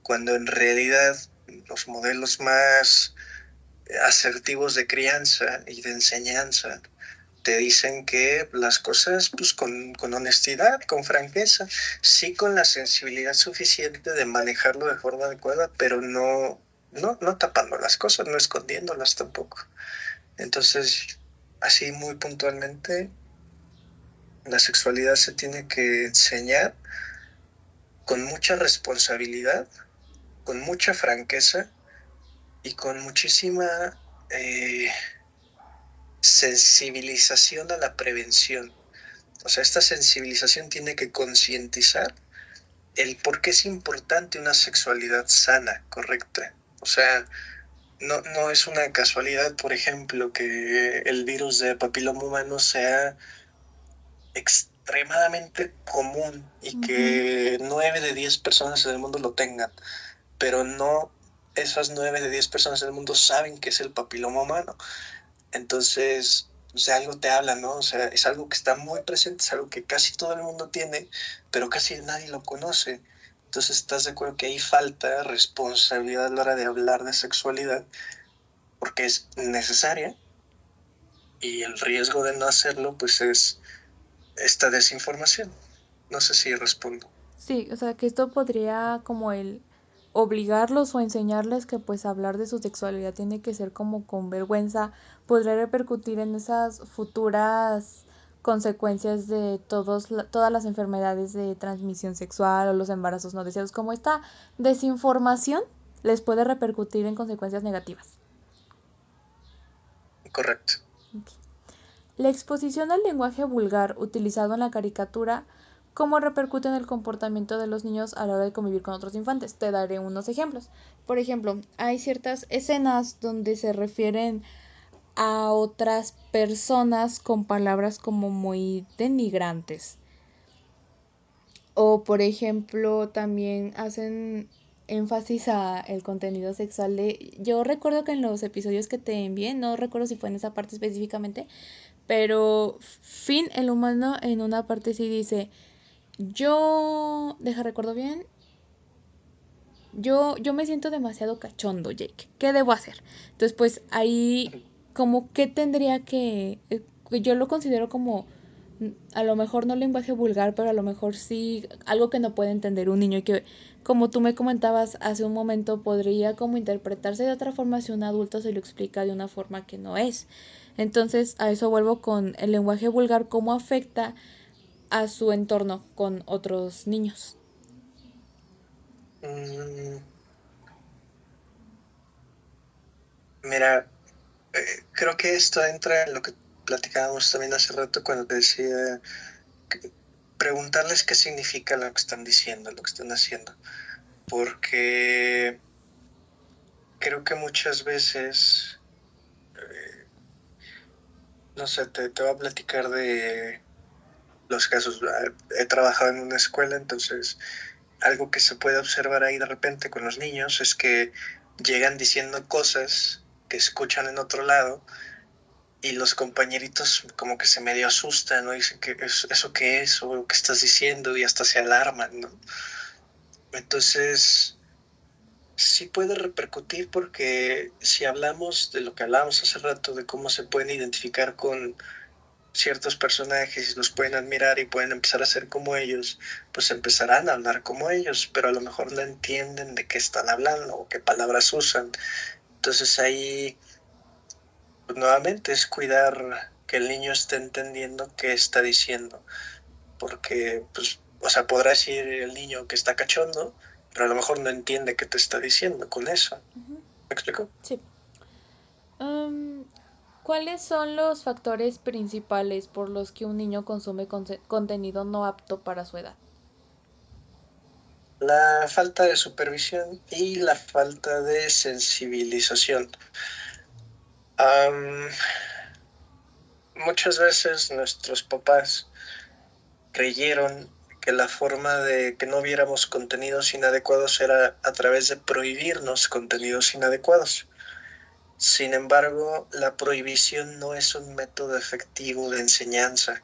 cuando en realidad los modelos más asertivos de crianza y de enseñanza te dicen que las cosas pues con honestidad, con franqueza, sí con la sensibilidad suficiente de manejarlo de forma adecuada, pero no tapando las cosas, no escondiéndolas tampoco. Entonces, así muy puntualmente, la sexualidad se tiene que enseñar con mucha responsabilidad, con mucha franqueza y con muchísima eh, sensibilización a la prevención. O sea, esta sensibilización tiene que concientizar el por qué es importante una sexualidad sana, correcta. O sea, no es una casualidad, por ejemplo, que el virus de papiloma humano sea extremadamente común y Ujú. que 9 de 10 personas en el mundo lo tengan, pero no esas 9 de 10 personas en el mundo saben que es el papiloma humano. Entonces, o sea, algo te habla, ¿no? O sea, es algo que está muy presente, es algo que casi todo el mundo tiene, pero casi nadie lo conoce. Entonces, ¿estás de acuerdo que ahí falta responsabilidad a la hora de hablar de sexualidad? Porque es necesaria y el riesgo de no hacerlo, pues es esta desinformación. No sé si respondo. Sí, o sea que esto podría como el obligarlos o enseñarles que pues hablar de su sexualidad tiene que ser como con vergüenza, podría repercutir en esas futuras consecuencias de todas las enfermedades de transmisión sexual o los embarazos no deseados, como esta desinformación les puede repercutir en consecuencias negativas. Correcto. Ok. La exposición al lenguaje vulgar utilizado en la caricatura, ¿cómo repercute en el comportamiento de los niños a la hora de convivir con otros infantes? Te daré unos ejemplos. Por ejemplo, hay ciertas escenas donde se refieren a otras personas con palabras como muy denigrantes. O por ejemplo, también hacen énfasis a el contenido sexual de... Yo recuerdo que en los episodios que te envié, no recuerdo si fue en esa parte específicamente, pero Finn, el humano, en una parte sí dice, recuerdo bien, yo me siento demasiado cachondo, Jake. ¿Qué debo hacer? Entonces, pues ahí, como que tendría yo lo considero como, a lo mejor no lenguaje vulgar, pero a lo mejor sí algo que no puede entender un niño y que, como tú me comentabas hace un momento, podría como interpretarse de otra forma si un adulto se lo explica de una forma que no es. Entonces, a eso vuelvo con el lenguaje vulgar, cómo afecta a su entorno con otros niños. Mm, Mira, creo que esto entra en lo que platicábamos también hace rato cuando te decía que preguntarles qué significa lo que están diciendo, lo que están haciendo. Porque, creo que muchas veces, no sé, te voy a platicar de los casos. He trabajado en una escuela, entonces algo que se puede observar ahí de repente con los niños es que llegan diciendo cosas que escuchan en otro lado y los compañeritos como que se medio asustan, ¿no? Dicen que eso qué es o qué estás diciendo y hasta se alarman, ¿no? Entonces, sí puede repercutir porque si hablamos de lo que hablábamos hace rato, de cómo se pueden identificar con ciertos personajes y los pueden admirar y pueden empezar a ser como ellos, pues empezarán a hablar como ellos, pero a lo mejor no entienden de qué están hablando o qué palabras usan. Entonces ahí, pues, nuevamente es cuidar que el niño esté entendiendo qué está diciendo, porque, pues, o sea, podrá decir el niño que está cachondo, pero a lo mejor no entiende qué te está diciendo con eso. Ujú. ¿Me explico? Sí. Am, ¿Cuáles son los factores principales por los que un niño consume contenido no apto para su edad? La falta de supervisión y la falta de sensibilización. Am, Muchas veces nuestros papás creyeron que la forma de que no viéramos contenidos inadecuados era a través de prohibirnos contenidos inadecuados. Sin embargo, la prohibición no es un método efectivo de enseñanza,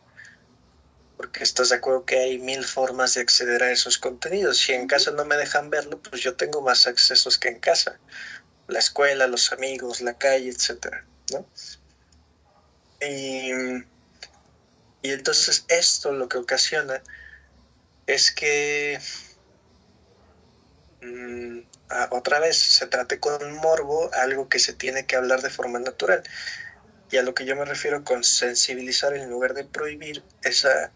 porque estás de acuerdo que hay mil formas de acceder a esos contenidos. Si en Ujú. casa no me dejan verlo, pues yo tengo más accesos que en casa. La escuela, los amigos, la calle, etcétera, ¿no? Y, y entonces esto lo que ocasiona es que otra vez se trate con morbo algo que se tiene que hablar de forma natural. Y a lo que yo me refiero con sensibilizar en lugar de prohibir es a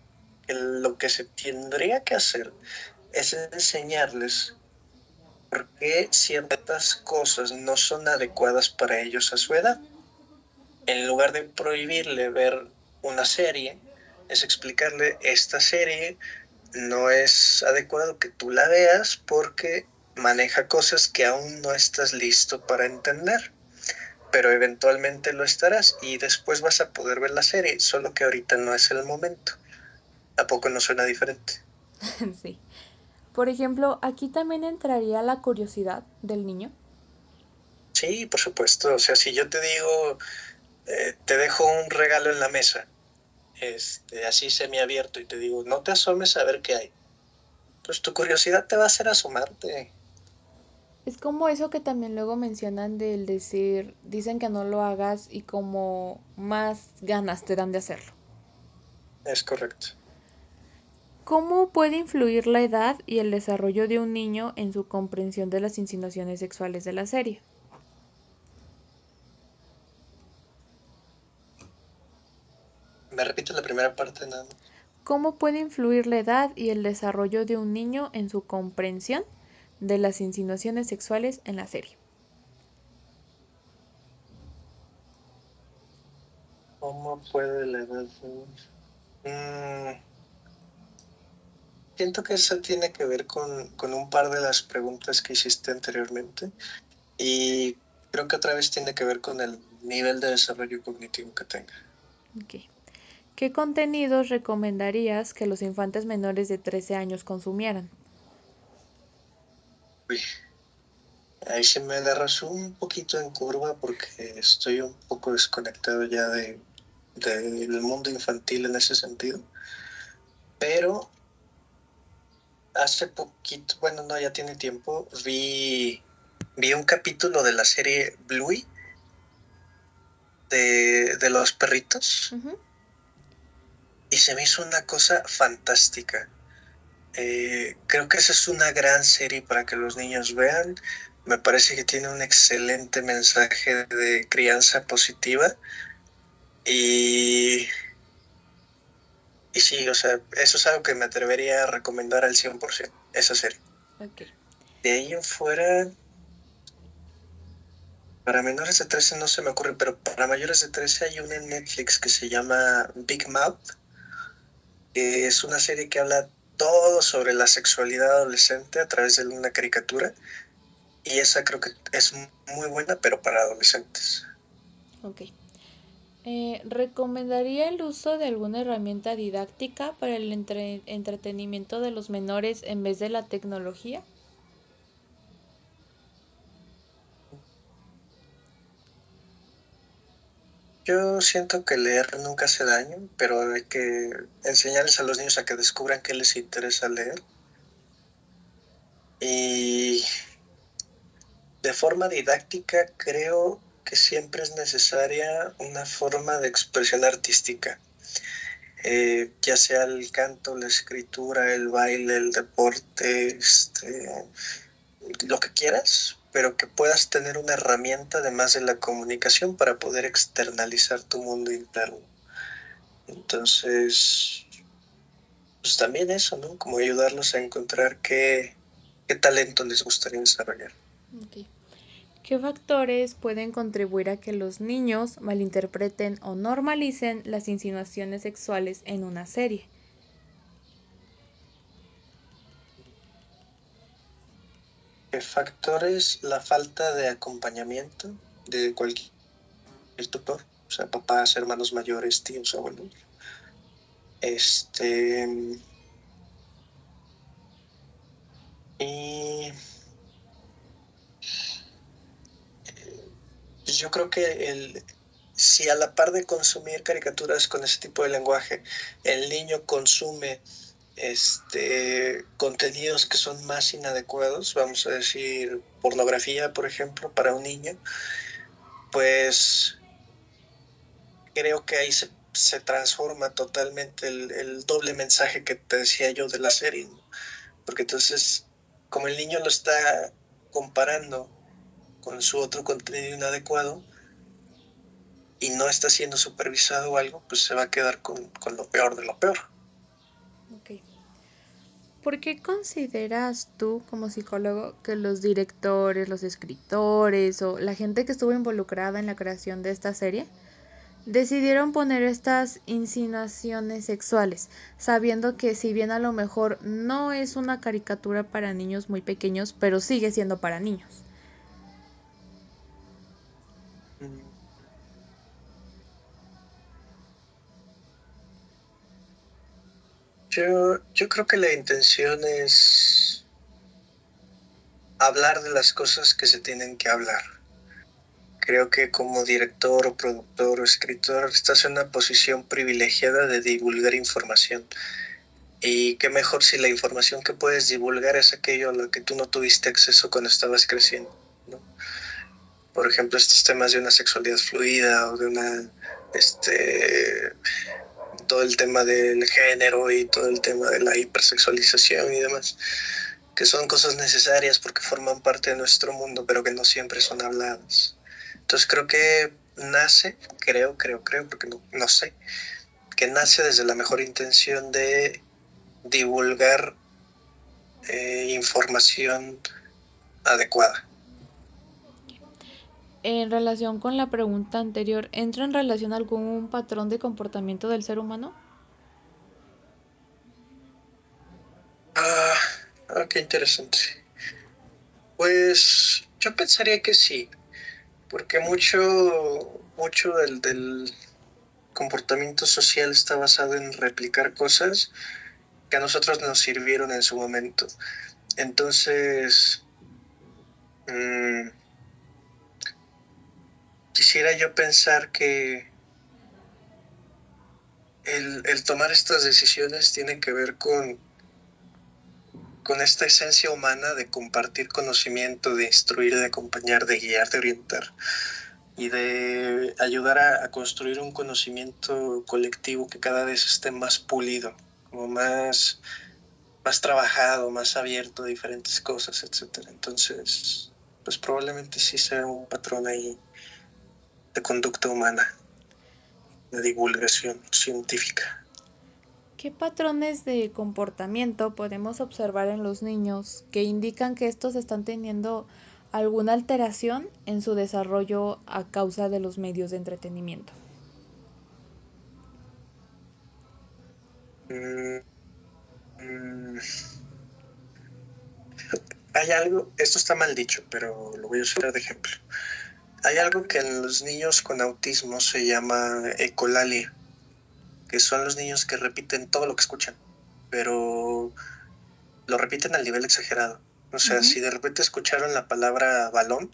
lo que se tendría que hacer es enseñarles por qué ciertas cosas no son adecuadas para ellos a su edad. En lugar de prohibirle ver una serie, es explicarle esta serie no es adecuado que tú la veas porque maneja cosas que aún no estás listo para entender, pero eventualmente lo estarás y después vas a poder ver la serie, solo que ahorita no es el momento. ¿A poco no suena diferente? Sí. Por ejemplo, aquí también entraría la curiosidad del niño. Sí, por supuesto. O sea, si yo te digo, te dejo un regalo en la mesa, así semiabierto, y te digo, no te asomes a ver qué hay, pues tu curiosidad te va a hacer asomarte. Es como eso que también luego mencionan del decir, dicen que no lo hagas y como más ganas te dan de hacerlo. Es correcto. ¿Cómo puede influir la edad y el desarrollo de un niño en su comprensión de las insinuaciones sexuales de la serie? ¿Me repites la primera parte nada más? ¿Cómo puede influir la edad y el desarrollo de un niño en su comprensión de las insinuaciones sexuales en la serie? ¿Cómo puede la edad? Siento que eso tiene que ver con un par de las preguntas que hiciste anteriormente y creo que otra vez tiene que ver con el nivel de desarrollo cognitivo que tenga. Okay. ¿Qué contenidos recomendarías que los infantes menores de 13 años consumieran? Uy, ahí se me agarras un poquito en curva porque estoy un poco desconectado ya del mundo infantil en ese sentido, pero hace poquito, bueno, no, ya tiene tiempo, vi un capítulo de la serie Bluey de los perritos Ujú. y se me hizo una cosa fantástica. Creo que esa es una gran serie para que los niños vean. Me parece que tiene un excelente mensaje de crianza positiva y, y sí, o sea, eso es algo que me atrevería a recomendar al 100%, esa serie. Ok. De ahí en fuera, para menores de 13 no se me ocurre, pero para mayores de 13 hay una en Netflix que se llama Big Mouth, que es una serie que habla todo sobre la sexualidad adolescente a través de una caricatura. Y esa creo que es muy buena, pero para adolescentes. Ok. ¿Recomendaría el uso de alguna herramienta didáctica para el entretenimiento de los menores en vez de la tecnología? Yo siento que leer nunca hace daño, pero hay que enseñarles a los niños a que descubran qué les interesa leer. Y de forma didáctica creo que siempre es necesaria una forma de expresión artística, ya sea el canto, la escritura, el baile, el deporte, lo que quieras, pero que puedas tener una herramienta además de la comunicación para poder externalizar tu mundo interno. Entonces, pues también eso, ¿no? Como ayudarlos a encontrar qué talento les gustaría desarrollar. Ok. ¿Qué factores pueden contribuir a que los niños malinterpreten o normalicen las insinuaciones sexuales en una serie? ¿Qué factores? La falta de acompañamiento de cualquier tutor, o sea, papás, hermanos mayores, tíos, abuelos. Este, y pues yo creo que si a la par de consumir caricaturas con ese tipo de lenguaje, el niño consume contenidos que son más inadecuados, vamos a decir pornografía, por ejemplo, para un niño, pues creo que ahí se transforma totalmente el doble mensaje que te decía yo de la serie, ¿no? Porque entonces, como el niño lo está comparando con su otro contenido inadecuado y no está siendo supervisado o algo, pues se va a quedar con lo peor de lo peor. Ok. ¿Por qué consideras tú, como psicólogo, que los directores, los escritores o la gente que estuvo involucrada en la creación de esta serie decidieron poner estas insinuaciones sexuales, sabiendo que si bien a lo mejor no es una caricatura para niños muy pequeños, pero sigue siendo para niños? Mm, yo creo que la intención es hablar de las cosas que se tienen que hablar. Creo que como director o productor o escritor estás en una posición privilegiada de divulgar información. Y qué mejor si la información que puedes divulgar es aquello a lo que tú no tuviste acceso cuando estabas creciendo, ¿no? Por ejemplo, estos temas de una sexualidad fluida o de todo el tema del género y todo el tema de la hipersexualización y demás, que son cosas necesarias porque forman parte de nuestro mundo, pero que no siempre son habladas. Entonces creo que creo, porque no sé, que nace desde la mejor intención de divulgar información adecuada. En relación con la pregunta anterior, ¿entra en relación algún patrón de comportamiento del ser humano? Qué interesante. Pues yo pensaría que sí, porque mucho del comportamiento social está basado en replicar cosas que a nosotros nos sirvieron en su momento. Entonces, mmm, quisiera yo pensar que el tomar estas decisiones tiene que ver con esta esencia humana de compartir conocimiento, de instruir, de acompañar, de guiar, de orientar y de ayudar a construir un conocimiento colectivo que cada vez esté más pulido, como más trabajado, más abierto a diferentes cosas, etcétera. Entonces, pues probablemente sí sea un patrón ahí de conducta humana, de divulgación científica. ¿Qué patrones de comportamiento podemos observar en los niños que indican que estos están teniendo alguna alteración en su desarrollo a causa de los medios de entretenimiento? Mm, mm, Hay algo, esto está mal dicho, pero lo voy a usar de ejemplo. Hay algo que en los niños con autismo se llama ecolalia, que son los niños que repiten todo lo que escuchan, pero lo repiten al nivel exagerado. O sea, si de repente escucharon la palabra balón,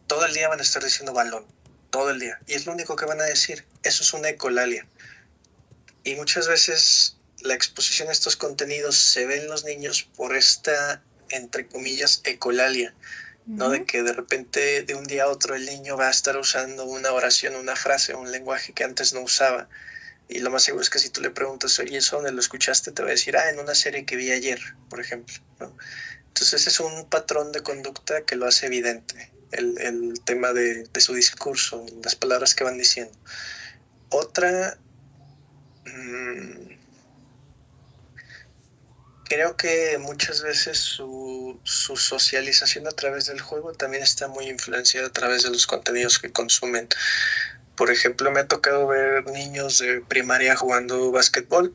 todo el día van a estar diciendo balón, todo el día. Y es lo único que van a decir. Eso es una ecolalia. Y muchas veces la exposición a estos contenidos se ve en los niños por esta, entre comillas, ecolalia. ¿No? De que de repente, de un día a otro, el niño va a estar usando una oración, una frase, un lenguaje que antes no usaba. Y lo más seguro es que si tú le preguntas, oye, ¿eso dónde lo escuchaste? Te va a decir, en una serie que vi ayer, por ejemplo, ¿no? Entonces es un patrón de conducta que lo hace evidente, el tema de su discurso, las palabras que van diciendo. Otra, creo que muchas veces su socialización a través del juego también está muy influenciada a través de los contenidos que consumen. Por ejemplo, me ha tocado ver niños de primaria jugando básquetbol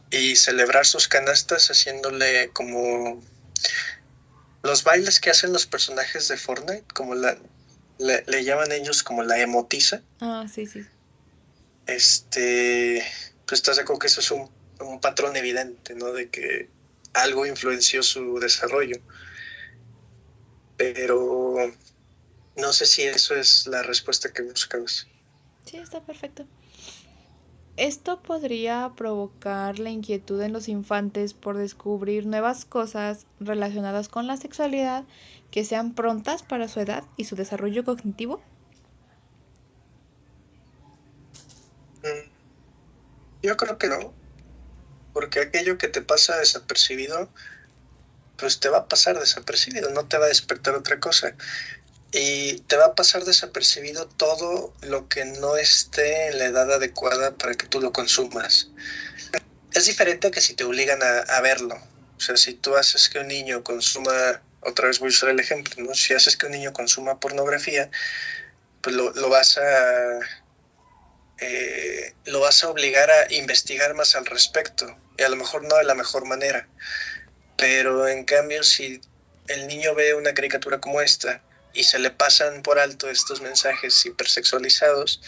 y celebrar sus canastas haciéndole como los bailes que hacen los personajes de Fortnite, como le llaman ellos como la emotiza. Ah, sí, sí. Pues estás de acuerdo que eso es un patrón evidente, ¿no? De que algo influenció su desarrollo. Pero no sé si eso es la respuesta que buscabas. Sí, está perfecto. Esto podría provocar la inquietud en los infantes por descubrir nuevas cosas relacionadas con la sexualidad que sean prontas para su edad y su desarrollo cognitivo. Yo creo que no, porque aquello que te pasa desapercibido, pues te va a pasar desapercibido, no te va a despertar otra cosa. Y te va a pasar desapercibido todo lo que no esté en la edad adecuada para que tú lo consumas. Es diferente a que si te obligan a verlo. O sea, si tú haces que un niño consuma, otra vez voy a usar el ejemplo, ¿no? Si haces que un niño consuma pornografía, pues lo vas a obligar a investigar más al respecto. Y a lo mejor no de la mejor manera. Pero en cambio, si el niño ve una caricatura como esta y se le pasan por alto estos mensajes hipersexualizados,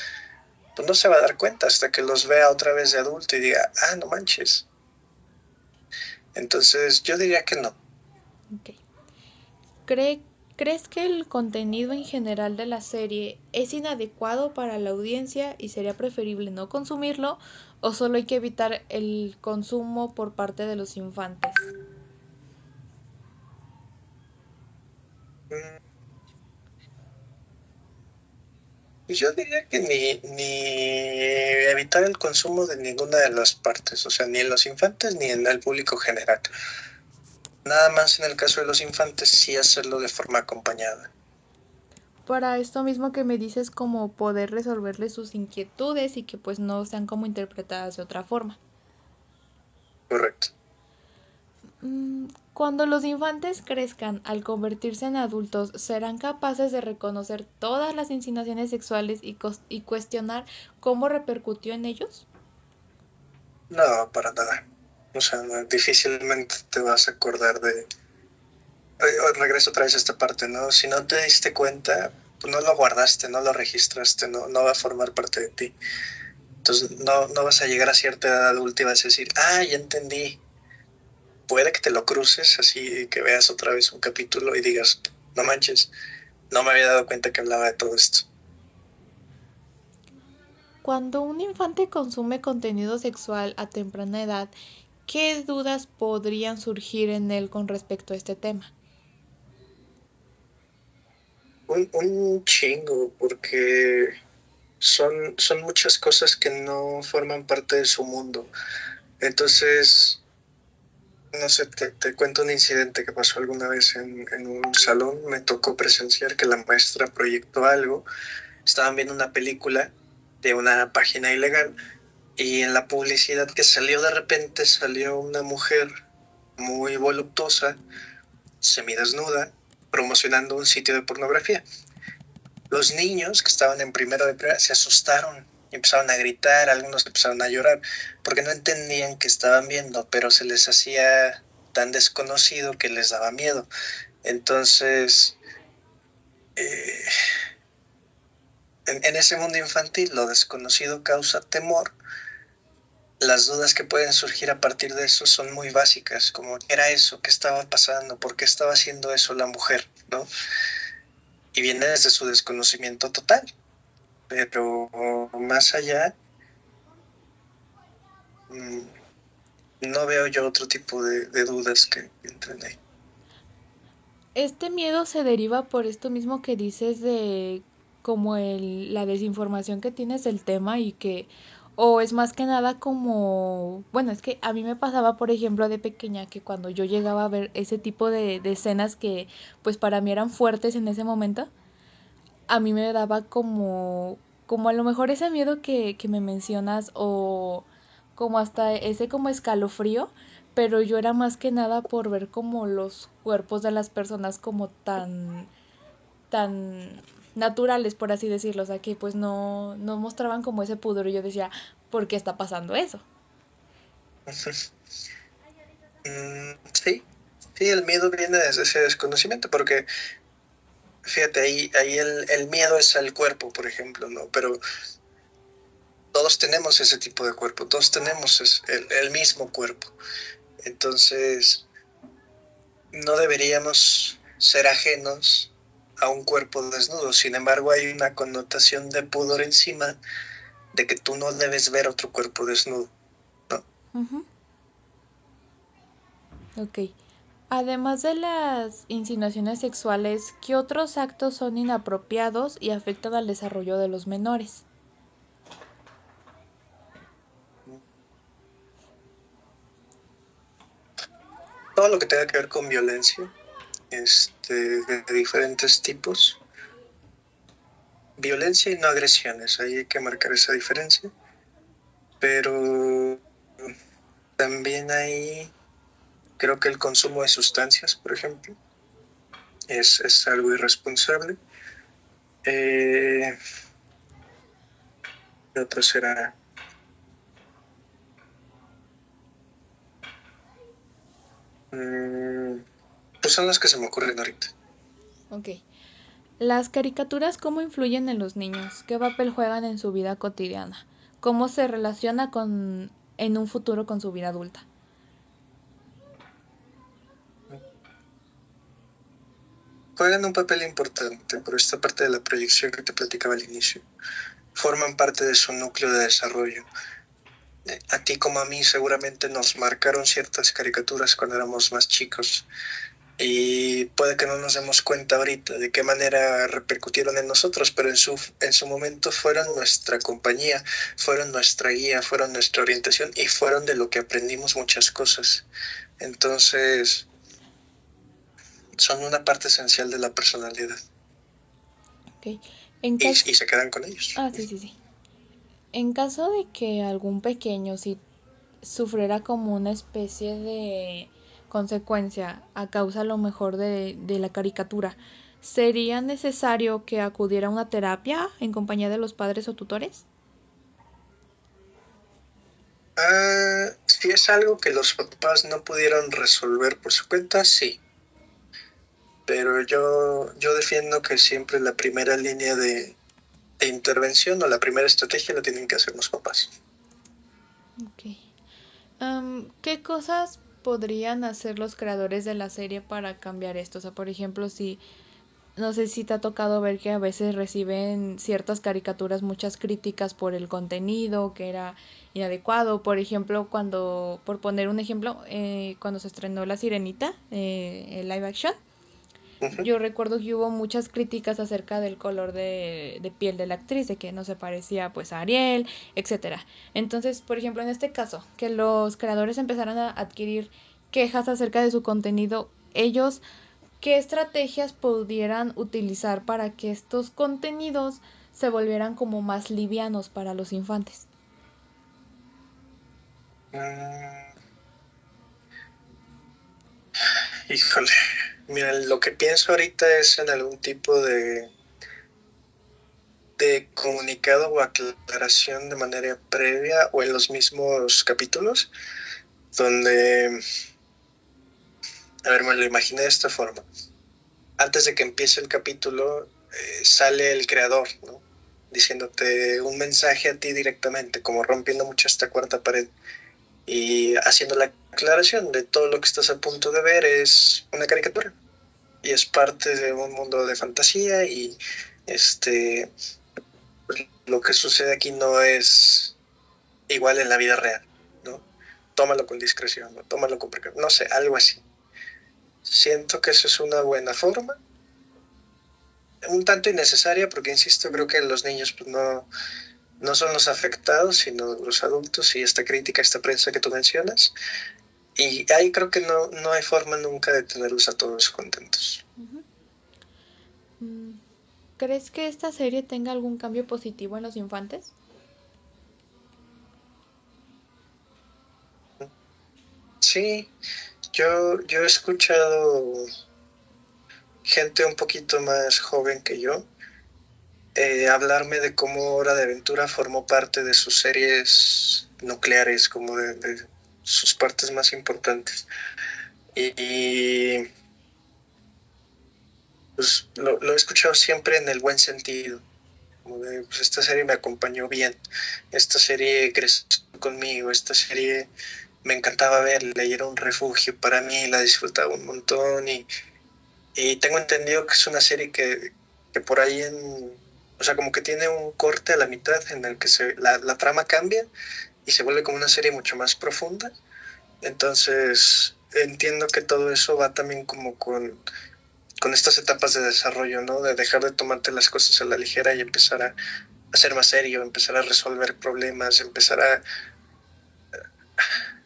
pues no se va a dar cuenta hasta que los vea otra vez de adulto y diga, no manches. Entonces yo diría que no. Okay. ¿Crees que el contenido en general de la serie es inadecuado para la audiencia y sería preferible no consumirlo o solo hay que evitar el consumo por parte de los infantes? Mm, Yo diría que ni evitar el consumo de ninguna de las partes, o sea, ni en los infantes ni en el público general. Nada más en el caso de los infantes sí hacerlo de forma acompañada. Para esto mismo que me dices, como poder resolverles sus inquietudes y que pues no sean como interpretadas de otra forma. Correcto. Cuando los infantes crezcan al convertirse en adultos, ¿serán capaces de reconocer todas las insinuaciones sexuales y cuestionar cómo repercutió en ellos? No, para nada. O sea, difícilmente te vas a acordar de... Regreso otra vez a esta parte, ¿no? Si no te diste cuenta, pues no lo guardaste, no lo registraste, no va a formar parte de ti. Entonces no vas a llegar a cierta edad adulta y vas a decir, ya entendí. Puede que te lo cruces así, que veas otra vez un capítulo y digas, no manches, no me había dado cuenta que hablaba de todo esto. Cuando un infante consume contenido sexual a temprana edad, ¿qué dudas podrían surgir en él con respecto a este tema? Un chingo, porque son muchas cosas que no forman parte de su mundo. Entonces, no sé, te cuento un incidente que pasó alguna vez en un salón. Me tocó presenciar que la maestra proyectó algo. Estaban viendo una película de una página ilegal y en la publicidad que salió de repente salió una mujer muy voluptuosa, semidesnuda, promocionando un sitio de pornografía. Los niños que estaban en primero de primaria se asustaron y empezaron a gritar, algunos empezaron a llorar, porque no entendían qué estaban viendo, pero se les hacía tan desconocido que les daba miedo. Entonces, eh, en ese mundo infantil lo desconocido causa temor. Las dudas que pueden surgir a partir de eso son muy básicas, como ¿qué era eso? ¿Qué estaba pasando? ¿Por qué estaba haciendo eso la mujer? ¿No? Y viene desde su desconocimiento total. Pero más allá, no veo yo otro tipo de dudas que entren ahí. Este miedo se deriva por esto mismo que dices de como la desinformación que tienes del tema y que, o es más que nada como, bueno, es que a mí me pasaba, por ejemplo, de pequeña, que cuando yo llegaba a ver ese tipo de escenas que pues para mí eran fuertes en ese momento, a mí me daba como a lo mejor ese miedo que me mencionas o como hasta ese como escalofrío, pero yo era más que nada por ver como los cuerpos de las personas como tan naturales, por así decirlo, o sea que pues no mostraban como ese pudor y yo decía, ¿por qué está pasando eso? Sí, sí, el miedo viene desde ese desconocimiento, porque fíjate, ahí el miedo es al cuerpo, por ejemplo, ¿no? Pero todos tenemos ese tipo de cuerpo, todos tenemos el mismo cuerpo. Entonces, no deberíamos ser ajenos a un cuerpo desnudo. Sin embargo, hay una connotación de pudor encima de que tú no debes ver otro cuerpo desnudo, ¿no? Ujú. Ok. Además de las insinuaciones sexuales, ¿qué otros actos son inapropiados y afectan al desarrollo de los menores? Todo lo que tenga que ver con violencia, de diferentes tipos. Violencia y no agresiones, ahí hay que marcar esa diferencia. Pero también hay, creo que el consumo de sustancias, por ejemplo, es algo irresponsable. ¿Qué otro será? Pues son los que se me ocurren ahorita. Ok. Las caricaturas, ¿cómo influyen en los niños? ¿Qué papel juegan en su vida cotidiana? ¿Cómo se relaciona en un futuro con su vida adulta? Juegan un papel importante por esta parte de la proyección que te platicaba al inicio. Forman parte de su núcleo de desarrollo. A ti como a mí seguramente nos marcaron ciertas caricaturas cuando éramos más chicos y puede que no nos demos cuenta ahorita de qué manera repercutieron en nosotros, pero en su momento fueron nuestra compañía, fueron nuestra guía, fueron nuestra orientación y fueron de lo que aprendimos muchas cosas. Entonces, son una parte esencial de la personalidad Ok. En y caso... se quedan con ellos. Ah, sí, sí, sí. En caso de que algún pequeño si sufriera como una especie de consecuencia a causa a lo mejor de la caricatura, ¿sería necesario que acudiera a una terapia en compañía de los padres o tutores? Si es algo que los papás no pudieron resolver por su cuenta, sí. Pero yo defiendo que siempre la primera línea de intervención o la primera estrategia la tienen que hacer los papás. Ok. ¿Qué cosas podrían hacer los creadores de la serie para cambiar esto? O sea, por ejemplo, si no sé si te ha tocado ver que a veces reciben ciertas caricaturas muchas críticas por el contenido, que era inadecuado. Por ejemplo, por poner un ejemplo, cuando se estrenó La Sirenita, el live action, Uh-huh. yo recuerdo que hubo muchas críticas acerca del color de piel de la actriz, de que no se parecía pues a Ariel, etcétera. Entonces, por ejemplo, en este caso, que los creadores empezaron a adquirir quejas acerca de su contenido, ellos ¿qué estrategias pudieran utilizar para que estos contenidos se volvieran como más livianos para los infantes? Mm, híjole, mira, lo que pienso ahorita es en algún tipo de comunicado o aclaración de manera previa o en los mismos capítulos, donde, a ver, me lo imaginé de esta forma. antes de que empiece el capítulo, sale el creador, ¿no? Diciéndote un mensaje a ti directamente, como rompiendo mucho esta cuarta pared y haciendo la aclaración de todo lo que estás a punto de ver es una caricatura y es parte de un mundo de fantasía y lo que sucede aquí no es igual en la vida real, ¿no? Tómalo con discreción, ¿no? Tómalo con precaución, no sé, algo así. Siento que eso es una buena forma, un tanto innecesaria porque, insisto, creo que los niños pues, no son los afectados, sino los adultos y esta crítica, esta prensa que tú mencionas. Y ahí creo que no hay forma nunca de tenerlos a todos contentos. ¿Crees que esta serie tenga algún cambio positivo en los infantes? Sí, yo he escuchado gente un poquito más joven que yo hablarme de cómo Hora de Aventura formó parte de sus series nucleares, como de sus partes más importantes. Y pues lo he escuchado siempre en el buen sentido, como de, pues esta serie me acompañó bien, esta serie creció conmigo, esta serie me encantaba verla y era un refugio para mí, la disfrutaba un montón y tengo entendido que es una serie que por ahí o sea, como que tiene un corte a la mitad en el que la trama cambia y se vuelve como una serie mucho más profunda. Entonces, entiendo que todo eso va también como con estas etapas de desarrollo, ¿no? De dejar de tomarte las cosas a la ligera y empezar a ser más serio, empezar a resolver problemas, empezar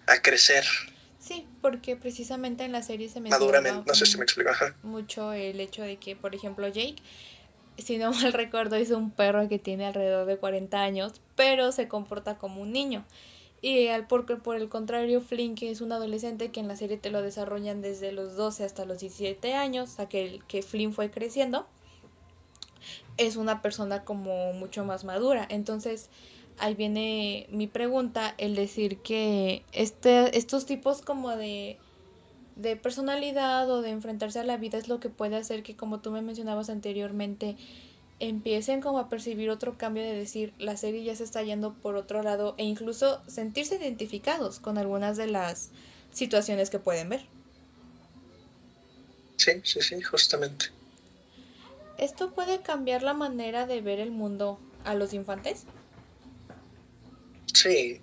a crecer Sí, porque precisamente en la serie se mencionaba maduramente. No sé si me explico. Ajá. mucho el hecho de que, por ejemplo, Jake, si no mal recuerdo, es un perro que tiene alrededor de 40 años, pero se comporta como un niño. Y por el contrario, Flynn, que es un adolescente que en la serie te lo desarrollan desde los 12 hasta los 17 años, a que Flynn fue creciendo, es una persona como mucho más madura. Entonces, ahí viene mi pregunta, el decir que estos tipos como de personalidad o de enfrentarse a la vida es lo que puede hacer que, como tú me mencionabas anteriormente, empiecen como a percibir otro cambio de decir, la serie ya se está yendo por otro lado e incluso sentirse identificados con algunas de las situaciones que pueden ver. Sí, sí, sí, justamente. ¿Esto puede cambiar la manera de ver el mundo a los infantes? Sí,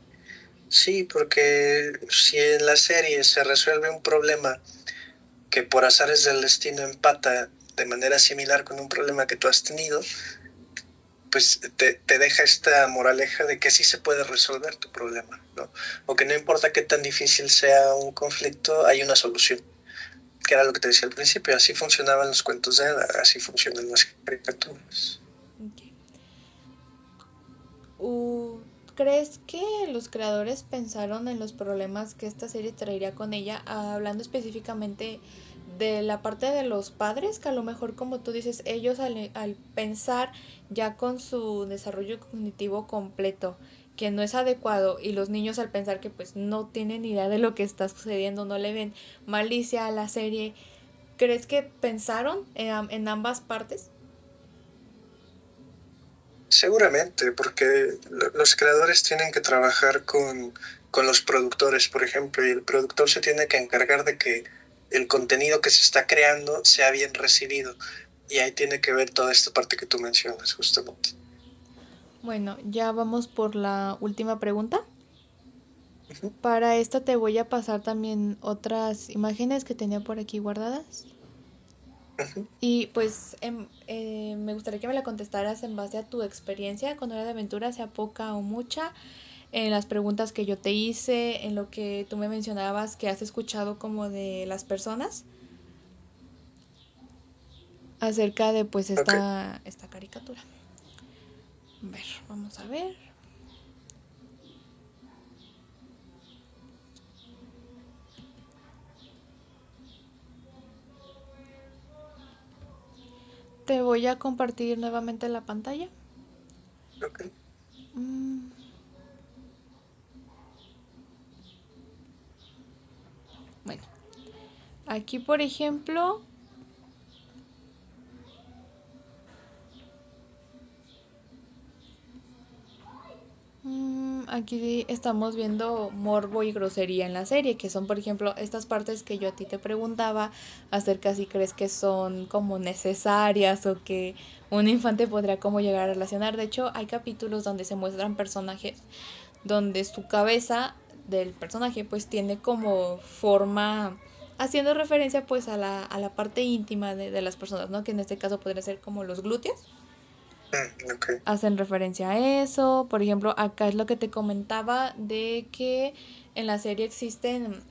sí, porque si en la serie se resuelve un problema que por azares del destino empata de manera similar con un problema que tú has tenido, pues te deja esta moraleja de que sí se puede resolver tu problema, ¿no? O que no importa qué tan difícil sea un conflicto, hay una solución, que era lo que te decía al principio, así funcionaban los cuentos de hadas, así funcionan las caricaturas. Okay. ¿Crees que los creadores pensaron en los problemas que esta serie traería con ella, hablando específicamente de la parte de los padres, que a lo mejor como tú dices, ellos al pensar ya con su desarrollo cognitivo completo, que no es adecuado, y los niños al pensar que pues no tienen idea de lo que está sucediendo, no le ven malicia a la serie, ¿crees que pensaron en ambas partes? Seguramente, porque los creadores tienen que trabajar con los productores, por ejemplo, y el productor se tiene que encargar de que el contenido que se está creando sea bien recibido. Y ahí tiene que ver toda esta parte que tú mencionas, justamente. Bueno, ya vamos por la última pregunta. Ujú, Para esta te voy a pasar también otras imágenes que tenía por aquí guardadas. ujú. Y pues me gustaría que me la contestaras en base a tu experiencia con Hora de Aventura, sea poca o mucha, en las preguntas que yo te hice, en lo que tú me mencionabas que has escuchado como de las personas acerca de pues Ok, esta caricatura. A ver, vamos a ver. Te voy a compartir nuevamente la pantalla. ok, Mm, bueno, aquí por ejemplo aquí estamos viendo morbo y grosería en la serie, que son, por ejemplo, estas partes que yo a ti te preguntaba acerca si crees que son como necesarias o que un infante podría como llegar a relacionar. De hecho, hay capítulos donde se muestran personajes donde su cabeza del personaje pues tiene como forma, haciendo referencia pues a la parte íntima de las personas, ¿no? Que en este caso podría ser como los glúteos. Ok. Hacen referencia a eso. Por ejemplo, acá es lo que te comentaba de que en la serie existen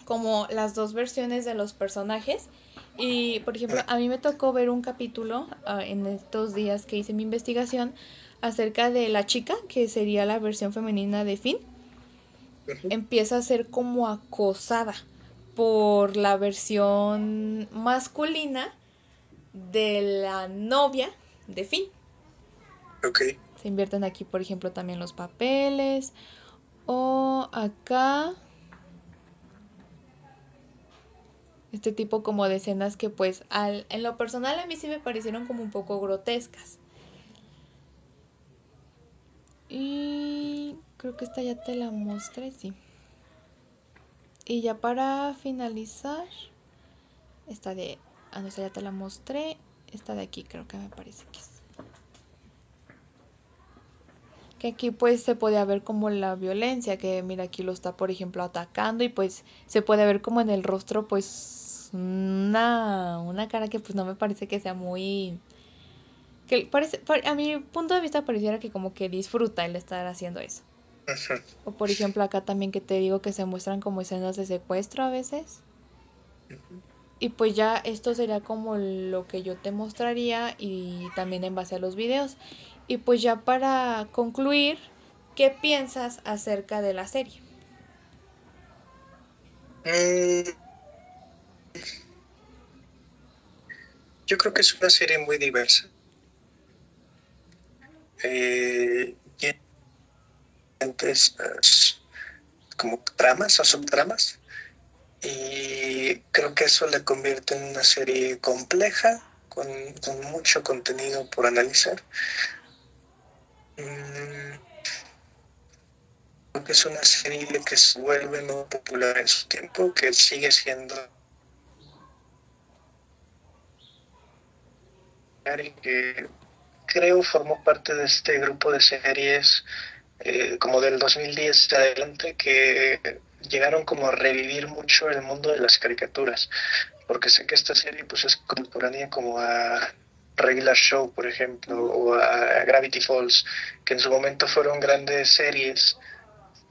como las dos versiones de los personajes. Y, por ejemplo, a mí me tocó ver un capítulo en estos días que hice mi investigación acerca de la chica, que sería la versión femenina de Finn. Ujú. Empieza a ser como acosada por la versión masculina de la novia de Finn. Ok. Se invierten aquí, por ejemplo, también los papeles. O acá, este tipo como de escenas que pues en lo personal a mí sí me parecieron como un poco grotescas. Y creo que esta ya te la mostré, sí. Y ya para finalizar, esta de... Ah, no, esta ya te la mostré. Esta de aquí creo que me parece que es. Que aquí pues se puede ver como la violencia, que mira aquí lo está por ejemplo atacando y pues se puede ver como en el rostro pues una cara que pues no me parece que sea muy... que parece, a mi punto de vista pareciera que como que disfruta el estar haciendo eso. Ujú. O por ejemplo acá también que te digo que se muestran como escenas de secuestro a veces. Ujú. Y pues ya esto sería como lo que yo te mostraría y también en base a los videos. Y pues ya para concluir, ¿qué piensas acerca de la serie? Mm, yo creo que es una serie muy diversa. Tiene diferentes como tramas o subtramas. Y creo que eso le convierte en una serie compleja, con mucho contenido por analizar. Mm, Creo que es una serie que se vuelve muy popular en su tiempo, que sigue siendo y que creo formó parte de este grupo de series como del 2010 adelante que llegaron como a revivir mucho el mundo de las caricaturas, porque sé que esta serie pues es contemporánea como a Regular Show, por ejemplo, o a Gravity Falls, que en su momento fueron grandes series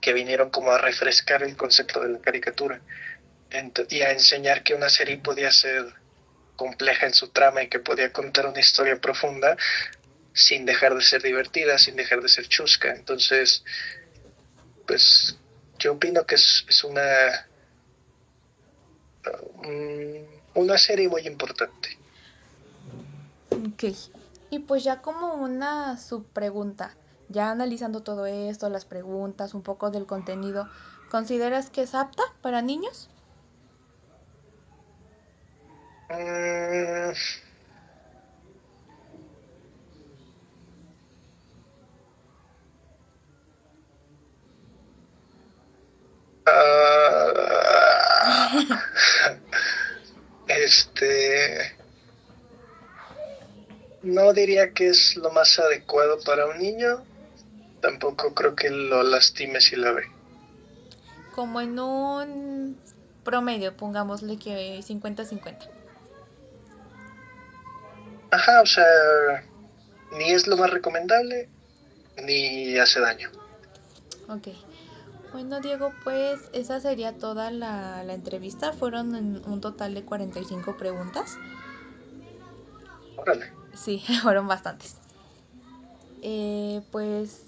que vinieron como a refrescar el concepto de la caricatura y a enseñar que una serie podía ser compleja en su trama y que podía contar una historia profunda sin dejar de ser divertida, sin dejar de ser chusca. Entonces, pues yo opino que es una serie muy importante. Ok. Y pues ya como una subpregunta, ya analizando todo esto, las preguntas, un poco del contenido, ¿consideras que es apta para niños? Mm, ah, este, no diría que es lo más adecuado para un niño, tampoco creo que lo lastime si la ve. Como en un promedio, pongámosle que 50-50. Ajá, o sea, ni es lo más recomendable, ni hace daño. Ok. Bueno, Diego, pues esa sería toda la entrevista. Fueron en un total de 45 preguntas. Órale. Sí, fueron bastantes. Pues